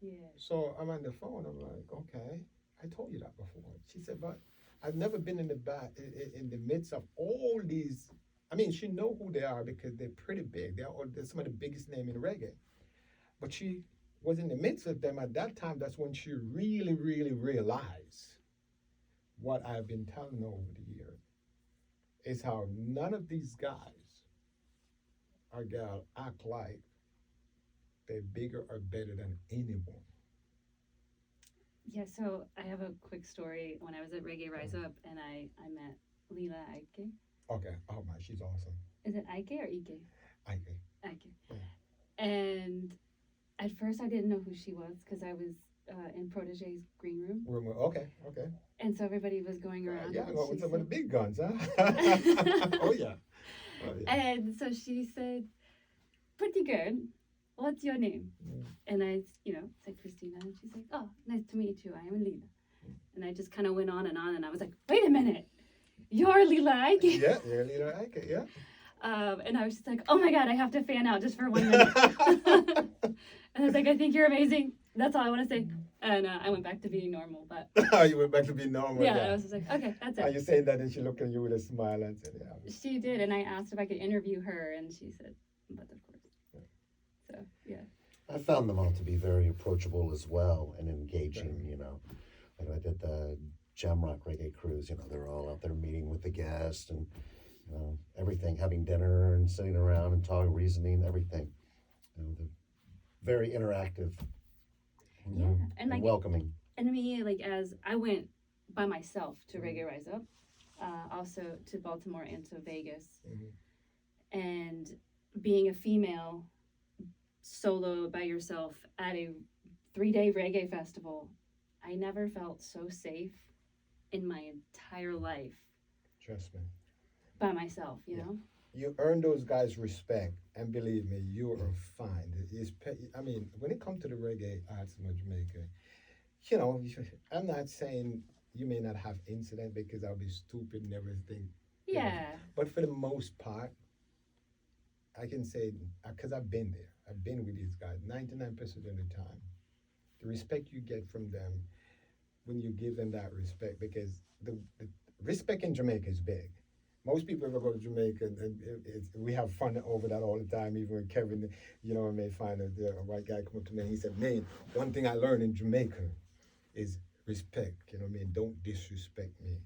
Speaker 2: Yeah.
Speaker 3: So I'm on the phone. I'm like, okay, I told you that before. She said, but I've never been in the midst of all these. I mean, she know who they are because they're pretty big. They're some of the biggest name in reggae. But she was in the midst of them at that time. That's when she really, really realized what I've been telling her over the years is how none of these guys or gal act like they're bigger or better than anyone.
Speaker 2: Yeah, so I have a quick story. When I was at Reggae Rise Up, and I met Leela Ike.
Speaker 3: Okay. Oh my, she's awesome.
Speaker 2: Is it Ike or Ike?
Speaker 3: Ike.
Speaker 2: Ike.
Speaker 3: Yeah.
Speaker 2: And at first I didn't know who she was because I was in Protege's green room.
Speaker 3: Okay.
Speaker 2: And so everybody was going around.
Speaker 3: Yeah,
Speaker 2: and
Speaker 3: with
Speaker 2: she
Speaker 3: some of the
Speaker 2: said-
Speaker 3: big guns, huh? Oh yeah.
Speaker 2: And so she said, pretty girl, what's your name? And I, said Christina, and she's like, oh, nice to meet you. I am Leela. And I just kind of went on, and I was like, wait a minute, you're Leela Ike?
Speaker 3: Yeah, Leela Ike, yeah.
Speaker 2: And I was just like, oh my God, I have to fan out just for 1 minute. And I was like, I think you're amazing. That's all I want to say. And I went back to being normal. But
Speaker 3: You went back to being normal.
Speaker 2: yeah, I was just like, okay, that's
Speaker 3: Are
Speaker 2: it.
Speaker 3: you saying that and she looked at you with a smile and said, yeah.
Speaker 2: She did, and I asked if I could interview her, and she said, but of course.
Speaker 3: Yeah.
Speaker 2: So, yeah.
Speaker 4: I found them all to be very approachable as well and engaging, Like I did the Jamrock Reggae Cruise, they were all out there meeting with the guests and everything, having dinner and sitting around and talking, reasoning, everything. They're very interactive.
Speaker 2: Yeah, and like
Speaker 4: welcoming.
Speaker 2: And me, like as I went by myself to Reggae Rise Up, also to Baltimore and to Vegas, and being a female solo by yourself at a 3-day reggae festival, I never felt so safe in my entire life.
Speaker 3: Trust me.
Speaker 2: By myself, you know?
Speaker 3: You earn those guys' respect, and believe me, you are fine. I mean, when it comes to the reggae arts in Jamaica, I'm not saying you may not have incident because I'll be stupid and everything.
Speaker 2: Yeah.
Speaker 3: But for the most part, I can say, because I've been there, I've been with these guys 99% of the time. The respect you get from them when you give them that respect, because the respect in Jamaica is big. Most people ever go to Jamaica, and we have fun over that all the time. Even when Kevin, may find a white guy come up to me and he said, man, one thing I learned in Jamaica is respect. Don't disrespect me.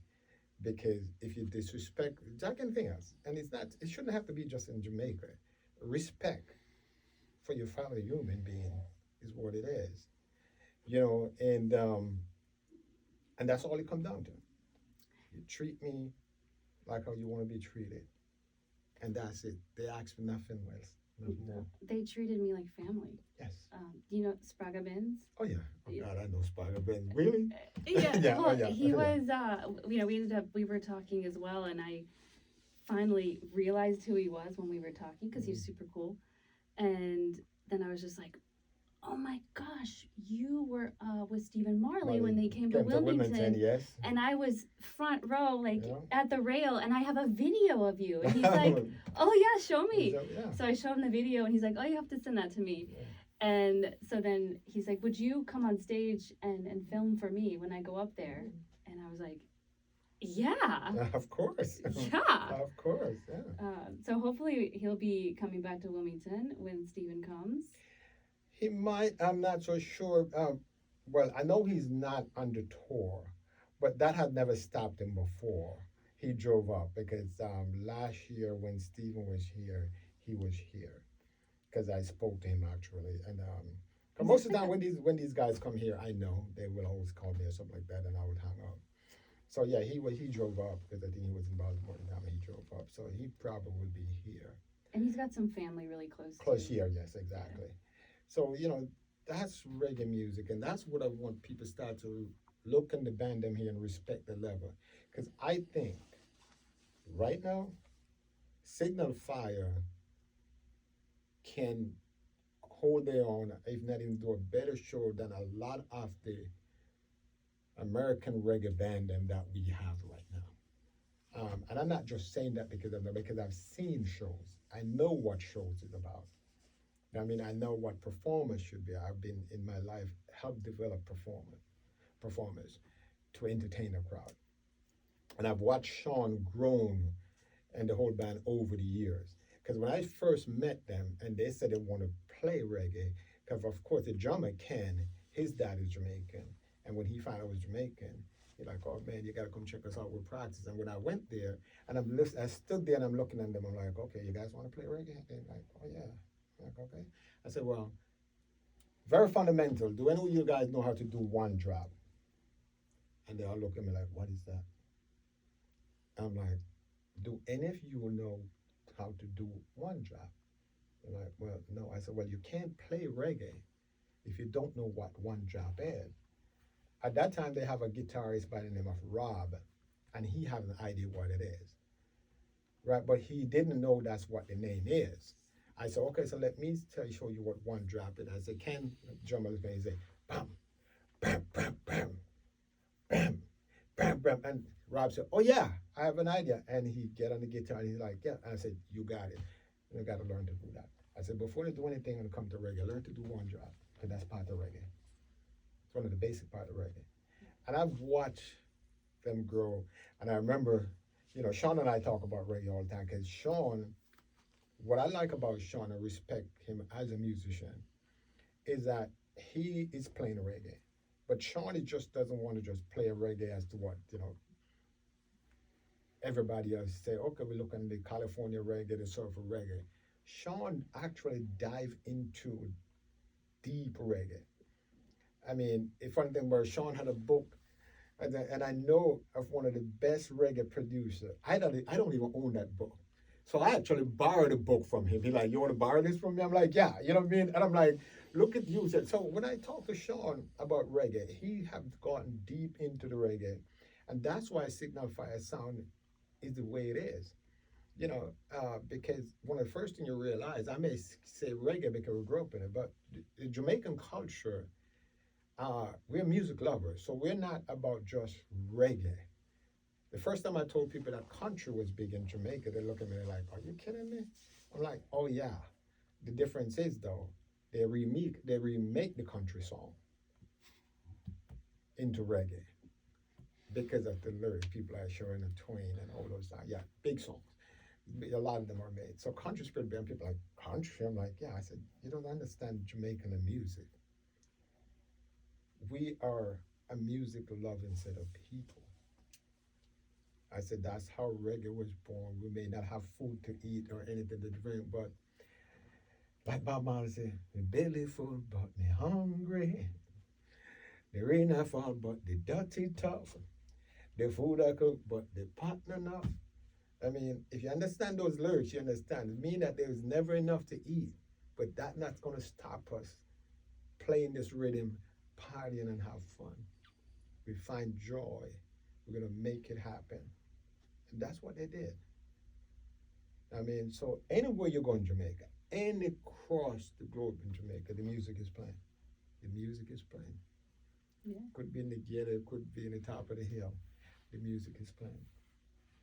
Speaker 3: Because if you disrespect, it's like anything else. And it shouldn't have to be just in Jamaica. Respect for your fellow human being is what it is. And that's all it comes down to. You treat me like how you want to be treated. And that's it. They ask for nothing else. No more.
Speaker 2: They treated me like family.
Speaker 3: Yes.
Speaker 2: Do you know Spraga Benz?
Speaker 3: Oh yeah. Oh God, I know Spider Ben. Really?
Speaker 2: Yeah.
Speaker 3: Yeah,
Speaker 2: Well,
Speaker 3: oh, yeah,
Speaker 2: he
Speaker 3: yeah.
Speaker 2: was. we were talking as well, and I finally realized who he was when we were talking because he was super cool. And then I was just like, oh my gosh, you were with Stephen Marley when they came to Wilmington.
Speaker 3: Yes.
Speaker 2: And I was front row, like
Speaker 3: Yeah.
Speaker 2: at the rail, and I have a video of you. And he's like, oh yeah, show me.
Speaker 3: Yeah.
Speaker 2: So I show him the video, and he's like, oh, you have to send that to me.
Speaker 3: Yeah.
Speaker 2: And so then he's like, would you come on stage and film for me when I go up there? And I was like, yeah.
Speaker 3: Of course.
Speaker 2: Yeah.
Speaker 3: Of course. Yeah.
Speaker 2: So hopefully he'll be coming back to Wilmington when Stephen comes.
Speaker 3: He might. I'm not so sure. Well, I know he's not on the tour, but that had never stopped him before. He drove up because last year when Stephen was here, he was here because I spoke to him actually. And 'cause most of the time when these guys come here, I know they will always call me or something like that, and I would hang up. So yeah, he drove up because I think he was in Baltimore at the time. He drove up, so he probably will be here.
Speaker 2: And he's got some family really close.
Speaker 3: Close
Speaker 2: too.
Speaker 3: here, yes, exactly. So, you know, that's reggae music, and that's what I want people to start to look in the band them here and respect the level. Because I think right now, Signal Fire can hold their own, if not even do a better show than a lot of the American reggae band them that we have right now. And I'm not just saying that because I've seen shows. I know what shows is about. I mean, I know what performers should be. I've been in my life helped develop performers to entertain a crowd. And I've watched Shawn grown and the whole band over the years. Because when I first met them and they said they want to play reggae, because of course the drummer Ken, his dad is Jamaican. And when he found I was Jamaican, he's like, oh man, you gotta come check us out with practice. And when I went there and I stood there and I'm looking at them, I'm like, okay, you guys want to play reggae? They're like, oh yeah. I'm like, okay. I said, well, very fundamental. Do any of you guys know how to do one drop? And they all look at me like, what is that? I'm like, do any of you know how to do one drop? They're like, well, no. I said, well, you can't play reggae if you don't know what one drop is. At that time, they have a guitarist by the name of Rob, and he had an idea what it is, right? But he didn't know that's what the name is. I said, okay, so let me show you what one drop is. I said, Ken, drummer, he said, bam, bam, bam, bam, bam, bam, bam. And Rob said, oh yeah, I have an idea. And he get on the guitar and he's like, yeah. And I said, you got it. You got to learn to do that. I said, before you do anything when it comes to reggae, learn to do one drop, because that's part of reggae. It's one of the basic part of reggae. And I've watched them grow. And I remember, you know, Shawn and I talk about reggae all the time, because Shawn, what I like about Shawn and respect him as a musician is that he is playing reggae. But Shawn just doesn't want to just play a reggae as to what, you know, everybody else say, okay, we look at the California reggae, the surfer reggae. Shawn actually dive into deep reggae. I mean, a funny thing where Shawn had a book, and I know of one of the best reggae producers. I don't even own that book. So I actually borrowed a book from him. He's like, you want to borrow this from me? I'm like, yeah, you know what I mean? And I'm like, look at you. So when I talk to Shawn about reggae, he have gotten deep into the reggae. And that's why Signal Fire sound is the way it is. You know, because one of the first things you realize, I may say reggae because we grew up in it, but the Jamaican culture, we're music lovers. So we're not about just reggae. The first time I told people that country was big in Jamaica, they look at me like, are you kidding me? I'm like, oh yeah. The difference is though, they remake the country song into reggae because of the lyrics. People are showing a Twain and all those songs. Yeah, big songs. A lot of them are made. So country spirit band, people are like, country? I'm like, yeah. I said, you don't understand Jamaican music. We are a music loving set of people. I said, that's how reggae was born. We may not have food to eat or anything to drink, but like Bob Marley said, me belly full, but me hungry. There ain't no fault but the dirty tough. the food I cook, but the partner enough. I mean, if you understand those lyrics, you understand. It means that there's never enough to eat, but that's not going to stop us playing this rhythm, partying and have fun. We find joy. We're going to make it happen. And that's what they did. I mean, so anywhere you go in Jamaica, any across the globe in Jamaica, the music is playing. The music is playing.
Speaker 2: Yeah.
Speaker 3: Could be in the ghetto, could be in the top of the hill. The music is playing.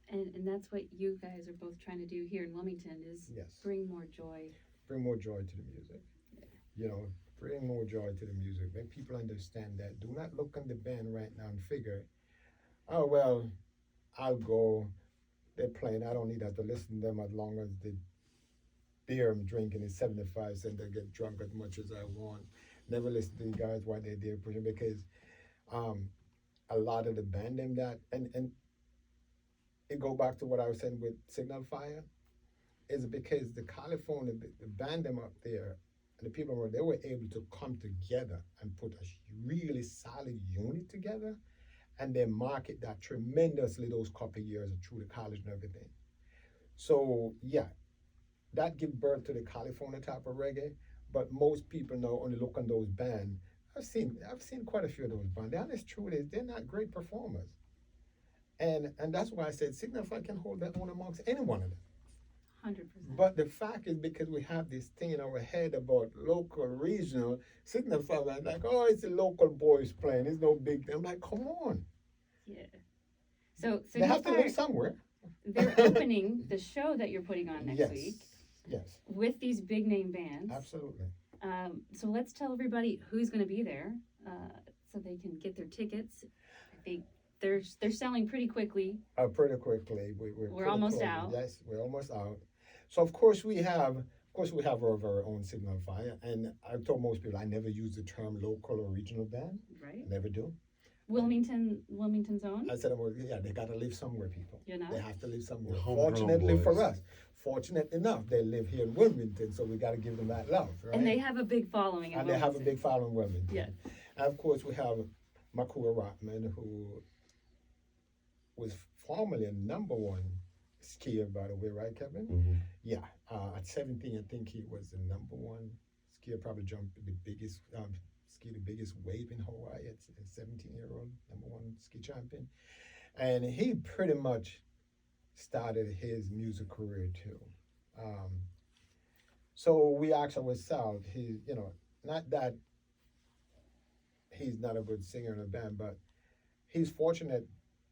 Speaker 2: And that's what you guys are both trying to do here in Wilmington is
Speaker 3: Yes.
Speaker 2: bring more joy.
Speaker 3: Bring more joy to the music. You know, bring more joy to the music. Make people understand that. Do not look on the band right now and figure, oh, well, I'll go. They're playing. I don't need to listen to them as long as the beer I'm drinking is 75 cents. I get drunk as much as I want. Never listen to the guys while they're there pushing because a lot of the band them that and it go back to what I was saying with Signal Fire is because the California the band them up there and the people were they were able to come together and put a really solid unit together and they market that tremendously those couple of years through the college and everything. So yeah, that give birth to the California type of reggae. But most people now only look on those bands. I've seen quite a few of those bands. The honest truth is they're not great performers. And that's why I said Signify can hold their own amongst any one of them.
Speaker 2: 100%.
Speaker 3: But the fact is because we have this thing in our head about local, regional, Signify, like, oh, it's the local boys playing. It's no big thing. I'm like, come on.
Speaker 2: Yeah. So
Speaker 3: They have to
Speaker 2: Signify,
Speaker 3: live somewhere.
Speaker 2: they're opening the show that you're putting on next week
Speaker 3: Yes,
Speaker 2: with these big name bands.
Speaker 3: absolutely.
Speaker 2: So let's tell everybody who's going to be there so they can get their tickets. I think they're selling pretty quickly.
Speaker 3: Pretty quickly. We're pretty
Speaker 2: almost
Speaker 3: close.
Speaker 2: out.
Speaker 3: Yes, we're almost out. So of course we have our very own Signal Fire, and I've told most people I never use the term local or regional band.
Speaker 2: Right.
Speaker 3: I never do.
Speaker 2: Wilmington's own.
Speaker 3: I said, well, yeah, they got to live somewhere, people.
Speaker 2: You know.
Speaker 3: They have to live somewhere.
Speaker 4: Homegrown
Speaker 3: Fortunately
Speaker 4: boys.
Speaker 3: for us, fortunate enough, they live here in Wilmington, so we got to give them that love, right?
Speaker 2: And they have a big following in
Speaker 3: And they have a
Speaker 2: Wilmington.
Speaker 3: big following in Wilmington.
Speaker 2: Yes.
Speaker 3: And of course, we have Makua Rotman, who was formerly a #1 skier, by the way, right, Kevin?
Speaker 4: Mm-hmm.
Speaker 3: Yeah. At 17, I think he was the #1 skier, probably jumped the biggest, ski the biggest wave in Hawaii. It's a 17-year-old #1 ski champion. And he pretty much started his music career too. So we asked ourselves, not that he's not a good singer in a band, but he's fortunate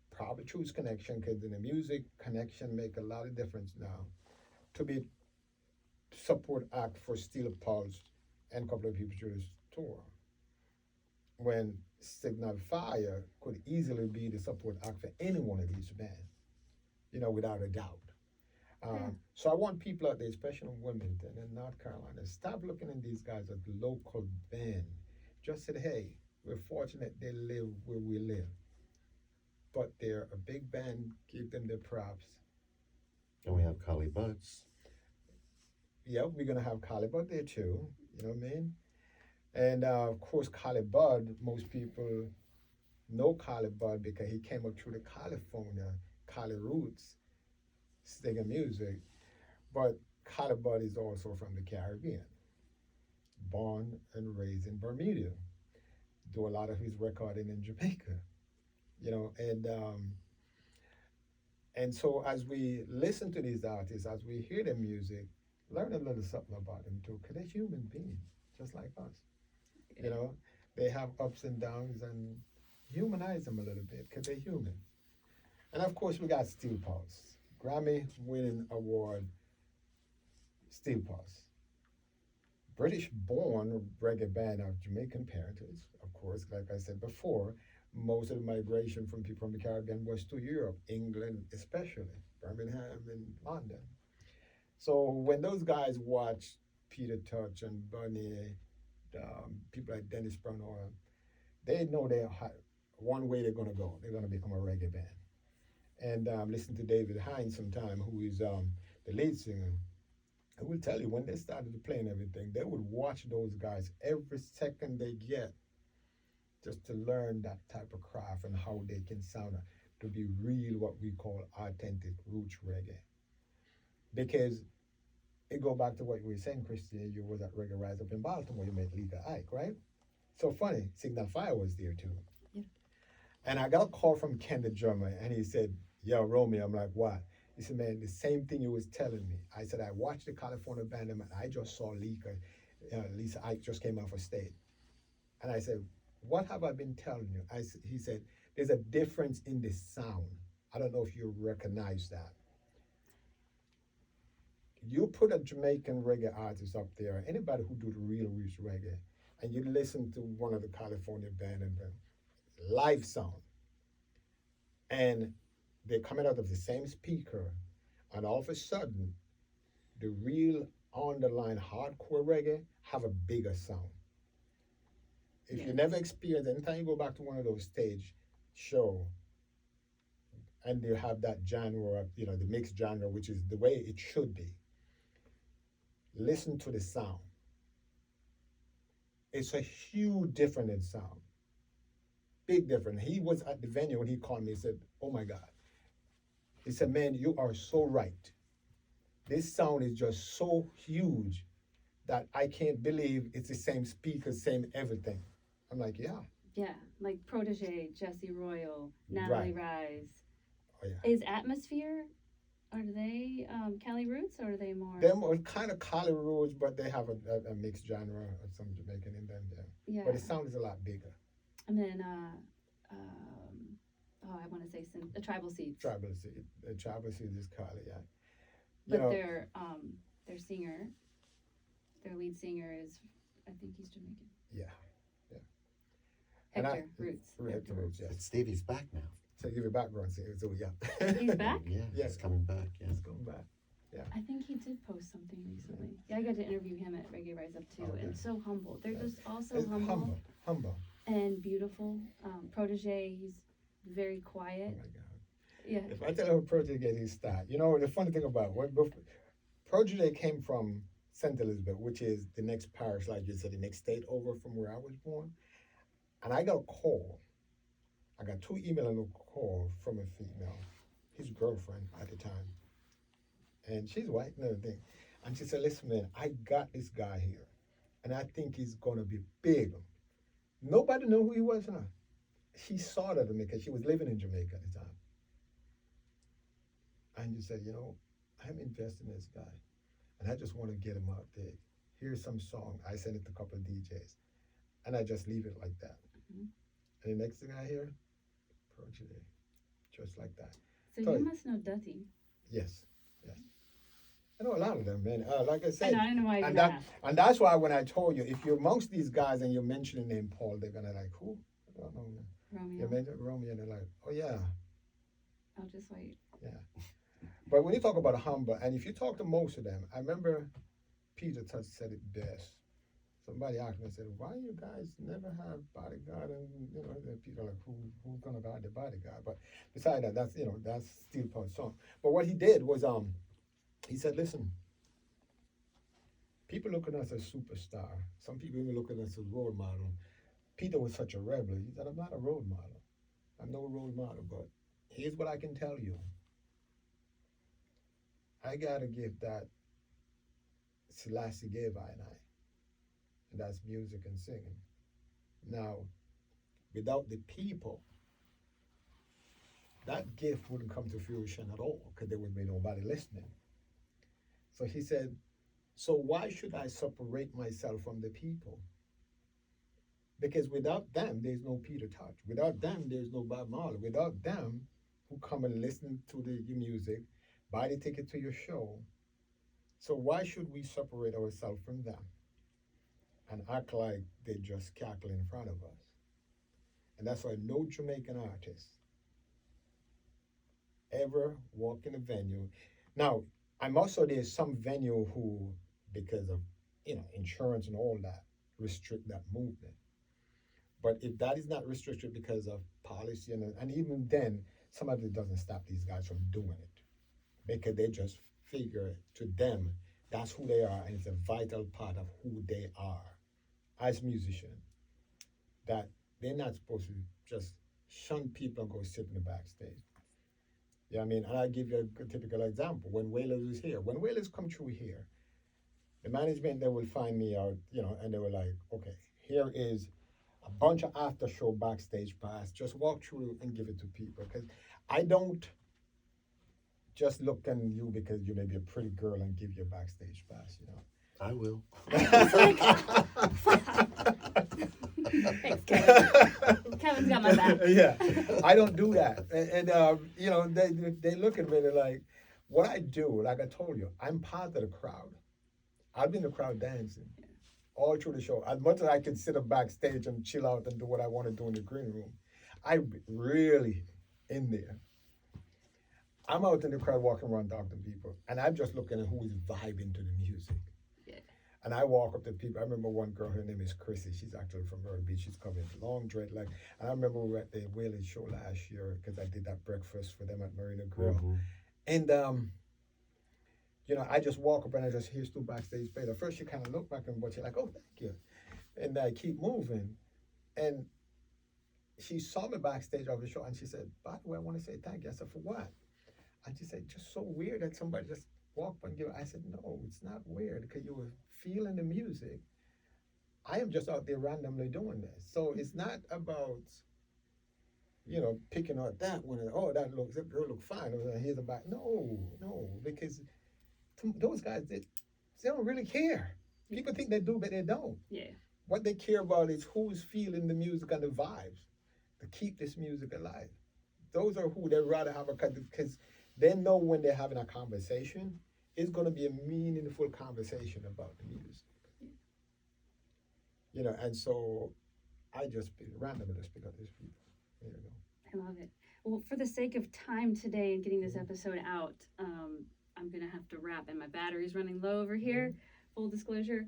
Speaker 3: probably through his connection, because in the music, connection make a lot of difference now, to be support act for Steel Pulse and a couple of people through this tour. When Signal Fire could easily be the support act for any one of these bands, without a doubt. So I want people out there, especially in Wilmington and North Carolina, stop looking at these guys as local band. Just said, hey, we're fortunate they live where we live. But they're a big band, give them their props.
Speaker 4: And we have Kali Butts.
Speaker 3: Yeah, we're going to have Kali Bud there too, you know what I mean? And of course, Kali Bud, most people know Kali Bud because he came up through the California, Kali roots, singing music. But Kali Bud is also from the Caribbean, born and raised in Bermuda. Do a lot of his recording in Jamaica, and so as we listen to these artists, as we hear their music, learn a little something about them too, because they're human beings, just like us. They have ups and downs, and humanize them a little bit, because they're human. And of course, we got Steel Pulse, Grammy-winning award, Steel Pulse. British-born reggae band of Jamaican parentage, of course, like I said before. Most of the migration from people from the Caribbean was to Europe, England especially, Birmingham and London. So when those guys watch Peter Tosh and Bunny, people like Dennis Brown, they know one way they're going to go. They're going to become a reggae band. And listen to David Hines sometime, who is the lead singer. I will tell you, when they started playing everything, they would watch those guys every second they get, just to learn that type of craft and how they can sound. to be real, what we call authentic roots reggae. Because it go back to what you were saying, Christian. You was at Reggae Rise up in Baltimore. You met Lika Ike, right? So funny, Signal Fire was there too.
Speaker 2: Yeah.
Speaker 3: And I got a call from Ken the drummer, and he said, "Yo, Romeo." I'm like, "What?" He said, "Man, the same thing you was telling me." I said, "I watched the California band, and I just saw Lisa Ike just came off a stage." And I said, "What have I been telling you?" He said, "There's a difference in the sound. I don't know if you recognize that. You put a Jamaican reggae artist up there, anybody who do the real roots reggae, and you listen to one of the California band and the live sound, and they're coming out of the same speaker, and all of a sudden, the real on-the-line hardcore reggae have a bigger sound. If you never experienced, anytime you go back to one of those stage show, and you have that genre, the mixed genre, which is the way it should be, listen to the sound. It's a huge difference in sound. Big difference. He was at the venue when he called me. He said, "Oh my God." He said, "Man, you are so right. This sound is just so huge that I can't believe it's the same speakers, same everything." I'm like, "Yeah."
Speaker 2: Yeah, like Protege, Jesse Royal, Natalie Rise.
Speaker 3: Oh, yeah.
Speaker 2: Is Atmosphere, are they Cali Roots, or are they more?
Speaker 3: Them are kind of Cali Roots, but they have a mixed genre of some Jamaican in them there.
Speaker 2: Yeah.
Speaker 3: But the sound is a lot bigger.
Speaker 2: And then, I want to say the Tribal Seeds.
Speaker 3: Tribal Seed. The Tribal Seed is Cali, yeah.
Speaker 2: But their singer, their lead singer is, I think he's Jamaican.
Speaker 3: Yeah.
Speaker 2: Hector Roots.
Speaker 3: Hector Roots, yes.
Speaker 4: But Stevie's back now.
Speaker 3: So give you background, so yeah.
Speaker 2: He's back?
Speaker 4: Yeah,
Speaker 3: Yeah.
Speaker 4: he's coming back. Yeah.
Speaker 3: He's going back.
Speaker 2: I think he did post something recently. Yeah, I got to interview him at Reggae Rise Up too,
Speaker 3: Okay.
Speaker 2: and so humble. They're just all so
Speaker 3: It's humble.
Speaker 2: and beautiful. Protege, he's very
Speaker 3: Oh
Speaker 2: quiet.
Speaker 3: my God.
Speaker 2: Yeah.
Speaker 3: If I tell you how Protege get his start, the funny thing about Protege came from St. Elizabeth, which is the next parish, like you said, the next state over from where I was born. And I got a call. I got 2 emails and a call from a female, his girlfriend at the time. And she's white and everything. And she said, "Listen, man, I got this guy here. And I think he's going to be big." Nobody knew who he was now. She saw that in Jamaica. She was living in Jamaica at the time. And she said, "I'm investing in this guy. And I just want to get him out there. Here's some song." I sent it to a couple of DJs. And I just leave it like that.
Speaker 2: Mhm.
Speaker 3: And the next thing I hear, Protege. Just like that.
Speaker 2: So
Speaker 3: So-
Speaker 2: you must know Dutty.
Speaker 3: Yes. I know a lot of them, man. Like I
Speaker 2: I
Speaker 3: said.
Speaker 2: know, I don't know why I
Speaker 3: And,
Speaker 2: even
Speaker 3: that,
Speaker 2: asked.
Speaker 3: and that's why when I told you, if you're amongst these guys and you're mentioning the name Paul, they're gonna like, who? I don't know, man. You
Speaker 2: Romeo.
Speaker 3: mentioned Romeo, and they're like, oh yeah.
Speaker 2: I'll just wait.
Speaker 3: But when you talk about humble, and if you talk to most of them, I remember Peter Touch said it best. Somebody asked me, I said, "Why you guys never have bodyguard?" And the people are like, who's gonna guard the bodyguard? But beside that, that's Steel Pulse song. But what he did was he said, "Listen, people look at us as superstar. Some people even look at us as role model." Peter was such a rebel. He said, "I'm not a role model. I'm no role model, but here's what I can tell you. I gotta give that Selassie gave I and I. And that's music and singing. Now, without the people, that gift wouldn't come to fruition at all because there would be nobody listening." So he said, "So why should I separate myself from the people? Because without them, there's no Peter Touch. Without them, there's no Bob Marley. Without them, who come and listen to your music, buy the ticket to your show. So why should we separate ourselves from them and act like they just cackle in front of us?" And that's why no Jamaican artist ever walk in a venue. Now, I'm also there's some venue who, because of insurance and all that, restrict that movement. But if that is not restricted because of policy and even then, some of it doesn't stop these guys from doing it because they just figure to them that's who they are and it's a vital part of who they are as musicians. That they're not supposed to just shun people and go sit in the backstage. Yeah, I mean, and I give you a typical example. When Whalers was here, when Whalers come through here, the management, they will find me out, and they were like, okay, here is a bunch of after show backstage pass. Just walk through and give it to people. Because I don't just look at you because you may be a pretty girl and give you a backstage pass,
Speaker 4: I will.
Speaker 2: Thanks, Kevin. Kevin's got my back.
Speaker 3: Yeah, I don't do that. They look at me, they're like, what I do, like I told you, I'm part of the crowd. I'll be in the crowd dancing all through the show. As much as I can sit up backstage and chill out and do what I want to do in the green room, I'm really in there. I'm out in the crowd walking around talking to people, and I'm just looking at who is vibing to the music.
Speaker 2: Yeah.
Speaker 3: And I walk up to people. I remember one girl, her name is Chrissy. She's actually from Myrtle Beach. She's coming long dread. And I remember we were at the Whalers show last year because I did that breakfast for them at Marina Grill.
Speaker 4: Mm-hmm.
Speaker 3: And I just walk up and I just hear Stu backstage play. At first, she kind of looked back and she's like, "Oh, thank you," and I keep moving. And she saw me backstage of the show, and she said, "By the way, I want to say thank you." I said, "For what?" And she said, "Just so weird that somebody just walked by and give." I said, "No, it's not weird because you were feeling the music. I am just out there randomly doing this. So it's not about, picking out that one. And, oh, that girl look fine. Here's the back. No, because those guys, they don't really care. People think they do, but they don't.
Speaker 2: Yeah.
Speaker 3: What they care about is who's feeling the music and the vibes to keep this music alive. Those are who they'd rather have because they know when they're having a conversation, it's going to be a meaningful conversation about the music. And so I just randomly just pick up these people. There you go.
Speaker 2: I love it. Well, for the sake of time today and getting this episode out, I'm going to have to wrap, and my battery's running low over here, full disclosure.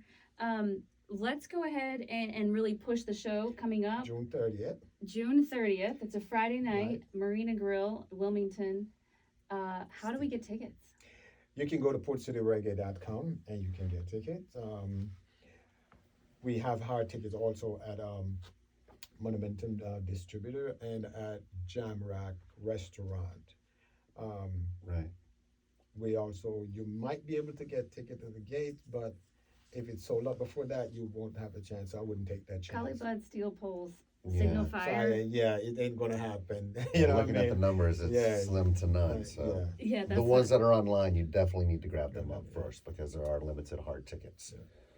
Speaker 2: Let's go ahead and really push the show coming up.
Speaker 3: June 30th.
Speaker 2: June 30th. It's a Friday night, Marina Grill, Wilmington. How do we get tickets?
Speaker 3: You can go to portcityreggae.com and you can get tickets. We have hard tickets also at Monumentum Distributor and at Jamrock Restaurant.
Speaker 4: Right.
Speaker 3: We also, you might be able to get tickets at the gate, but if it's sold out before that, you won't have a chance. I wouldn't take that chance.
Speaker 2: Collie Bud, Steel Poles,
Speaker 4: Yeah.
Speaker 2: Signal Fire.
Speaker 3: It ain't gonna happen.
Speaker 4: Looking at the numbers, it's slim to none. So
Speaker 2: Yeah, that's
Speaker 4: the ones that are online, you definitely need to grab them up first because there are limited hard tickets.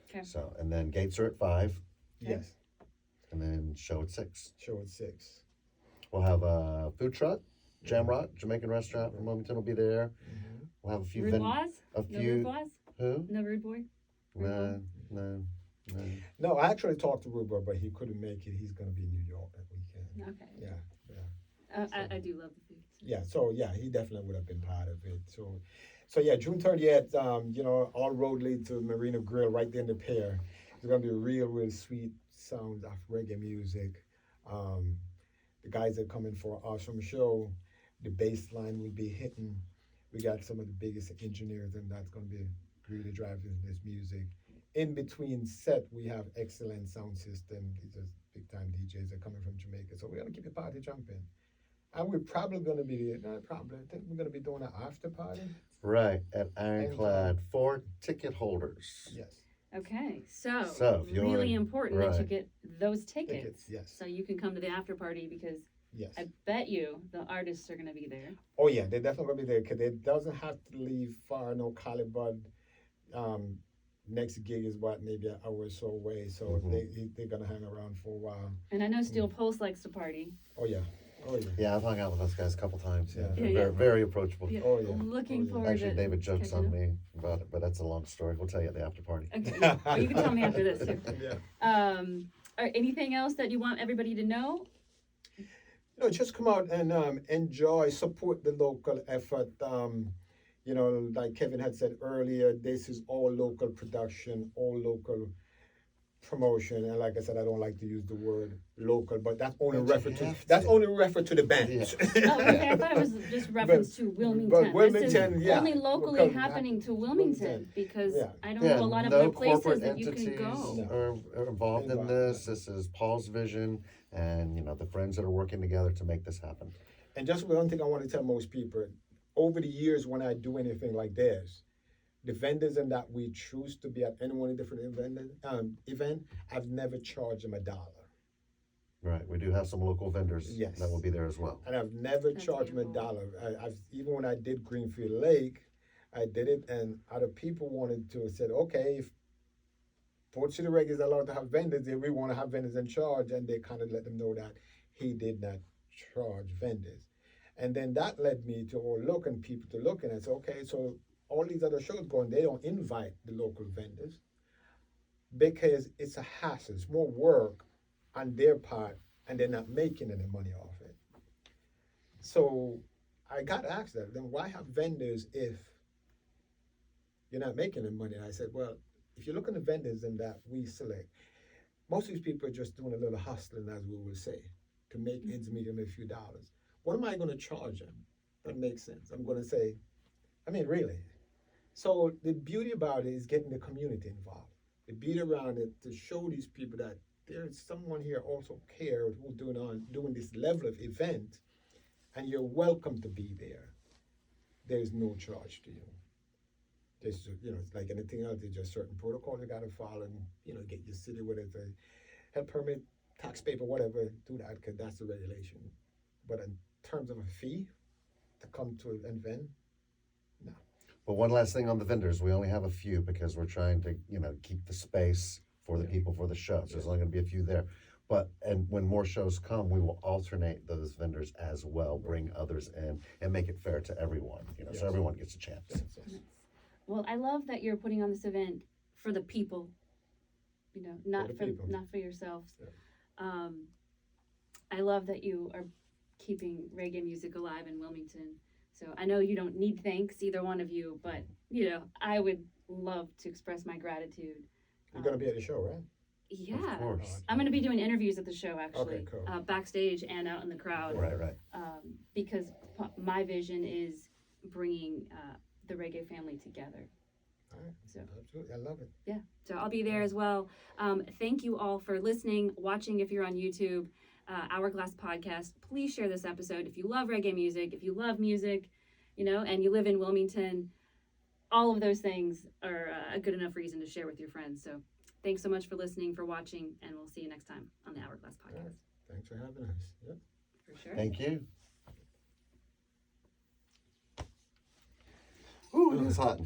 Speaker 2: Okay.
Speaker 4: So, and then gates are at 5,
Speaker 3: Yes,
Speaker 4: and then show at 6.
Speaker 3: show at 6.
Speaker 4: We'll have a food truck, Jamrock, Jamaican restaurant from Wilmington will be there.
Speaker 3: Mm-hmm.
Speaker 4: We'll have a few
Speaker 2: Rude Boys?
Speaker 4: a
Speaker 2: No
Speaker 4: few
Speaker 2: Rude Boys?
Speaker 4: who?
Speaker 2: No Rude Boy?
Speaker 4: No.
Speaker 3: No, I actually talked to Ruber, but he couldn't make it. He's gonna be in New York that weekend.
Speaker 2: Okay.
Speaker 3: Yeah.
Speaker 2: I do love the food.
Speaker 3: Yeah, so he definitely would have been part of it. So yeah, June 30th, all road lead to Marina Grill right there in the pier. It's gonna be real sweet sounds of reggae music. The guys are coming for an awesome show. The bass line will be hitting. We got some of the biggest engineers, and that's gonna be really driving this music. In between set, we have excellent sound system. These are big time DJs that are coming from Jamaica. So we're gonna keep the party jumping. And we're probably gonna be, I think we're gonna be doing an after party.
Speaker 4: Right, at Ironclad for ticket holders.
Speaker 3: Yes.
Speaker 2: Okay, so
Speaker 4: if you're
Speaker 2: really important that you
Speaker 4: right.
Speaker 2: get those tickets.
Speaker 3: Tickets, yes.
Speaker 2: So you can come to the after party because
Speaker 3: Yes.
Speaker 2: I bet you the artists are going to be there.
Speaker 3: Oh yeah, they're definitely gonna be there because it doesn't have to leave far. No, Calibud. Next gig is maybe an hour or so away, so they're gonna hang around for a while.
Speaker 2: And I know Steel Pulse likes to party.
Speaker 3: Oh yeah.
Speaker 4: Yeah, I've hung out with those guys a couple times. Yeah,
Speaker 3: Yeah.
Speaker 4: they're
Speaker 2: Yeah.
Speaker 4: very, very approachable.
Speaker 2: Yeah.
Speaker 3: Oh, yeah.
Speaker 2: Looking
Speaker 3: Oh, yeah.
Speaker 2: forward
Speaker 4: Actually,
Speaker 2: to
Speaker 4: David jokes
Speaker 2: catching
Speaker 4: on
Speaker 2: up.
Speaker 4: me about it, but that's a long story. We'll tell you at the after party.
Speaker 2: Okay, yeah. Well, you can tell me after this too.
Speaker 3: Yeah.
Speaker 2: Or anything else that you want everybody to know?
Speaker 3: Just come out and enjoy, support the local effort. Like Kevin had said earlier, this is all local production, all local promotion, and like I said, I don't like to use the word local, but that's only
Speaker 4: But you
Speaker 3: reference to
Speaker 4: have
Speaker 3: that's
Speaker 4: to.
Speaker 3: only reference to the band.
Speaker 4: Yeah.
Speaker 2: Oh, okay. I thought it was just reference to Wilmington.
Speaker 3: but Wilmington,
Speaker 2: this is
Speaker 3: yeah,
Speaker 2: only locally
Speaker 3: because
Speaker 2: happening to Wilmington
Speaker 3: Wilmington,
Speaker 2: because
Speaker 3: yeah.
Speaker 2: I don't
Speaker 4: Yeah,
Speaker 2: know a lot of
Speaker 4: no
Speaker 2: other places
Speaker 4: corporate
Speaker 2: that you
Speaker 4: entities
Speaker 2: can go.
Speaker 4: are involved in
Speaker 3: Involved,
Speaker 4: this. This is Paul's vision, and the friends that are working together to make this happen.
Speaker 3: And just one thing I want to tell most people, over the years when I do anything like this, the vendors and that we choose to be at any one of the different event, I've never charged them $1.
Speaker 4: Right. We do have some local vendors
Speaker 3: Yes.
Speaker 4: that will be there as well.
Speaker 3: And I've never
Speaker 2: That's
Speaker 3: charged them
Speaker 2: beautiful.
Speaker 3: $1. I've even when I did Greenfield Lake, I did it, and other people wanted to said, okay, if Port City Reggae is allowed to have vendors, then we want to have vendors in charge, and they kind of let them know that he did not charge vendors. And then that led me to look and people to look, and I said, okay, so all these other shows going, they don't invite the local vendors because it's a hassle, it's more work on their part, and they're not making any money off it. So I got asked that, then why have vendors if you're not making any money? And I said, well, if you look at the vendors and that we select, most of these people are just doing a little hustling, as we would say, to make ends meet and make a few dollars. What am I going to charge them? That makes sense. I'm going to say, I mean, really. So the beauty about it is getting the community involved. The beauty around it to show these people that there's someone here also cares who's doing this level of event, and you're welcome to be there. There's no charge to you. There's, it's like anything else. There's just certain protocols you got to follow, and get your city, whether it's a health permit, tax paper, whatever, do that because that's the regulation. But in terms of a fee to come to an event, no.
Speaker 4: But one last thing on the vendors, we only have a few because we're trying to, keep the space for the people for the shows. There's only gonna be a few there. And when more shows come, we will alternate those vendors as well, bring others in and make it fair to everyone,
Speaker 3: Yes.
Speaker 4: so everyone gets a chance.
Speaker 3: Yes.
Speaker 2: Well, I love that you're putting on this event for the people, not
Speaker 3: the
Speaker 2: for
Speaker 3: people.
Speaker 2: not for yourselves.
Speaker 3: Yeah.
Speaker 2: I love that you are keeping reggae music alive in Wilmington. So I know you don't need thanks, either one of you, but I would love to express my gratitude.
Speaker 3: You're going to be at the show, right?
Speaker 2: Yeah,
Speaker 4: Of course.
Speaker 2: I'm going to be doing interviews at the show actually,
Speaker 3: Okay, cool.
Speaker 2: backstage and out in the crowd.
Speaker 4: Right.
Speaker 2: Because my vision is bringing the reggae family together.
Speaker 3: All right.
Speaker 2: So
Speaker 3: Absolutely. I love it.
Speaker 2: yeah, so I'll be there as well. Thank you all for listening, watching if you're on YouTube, Hourglass Podcast. Please share this episode if you love reggae music, if you love music, and you live in Wilmington. All of those things are a good enough reason to share with your friends. So thanks so much for listening, for watching, and we'll see you next time on the Hourglass
Speaker 3: All right.
Speaker 2: Podcast.
Speaker 3: Thanks for having us. Yep.
Speaker 2: For sure.
Speaker 4: Thank you. Ooh, it is hot.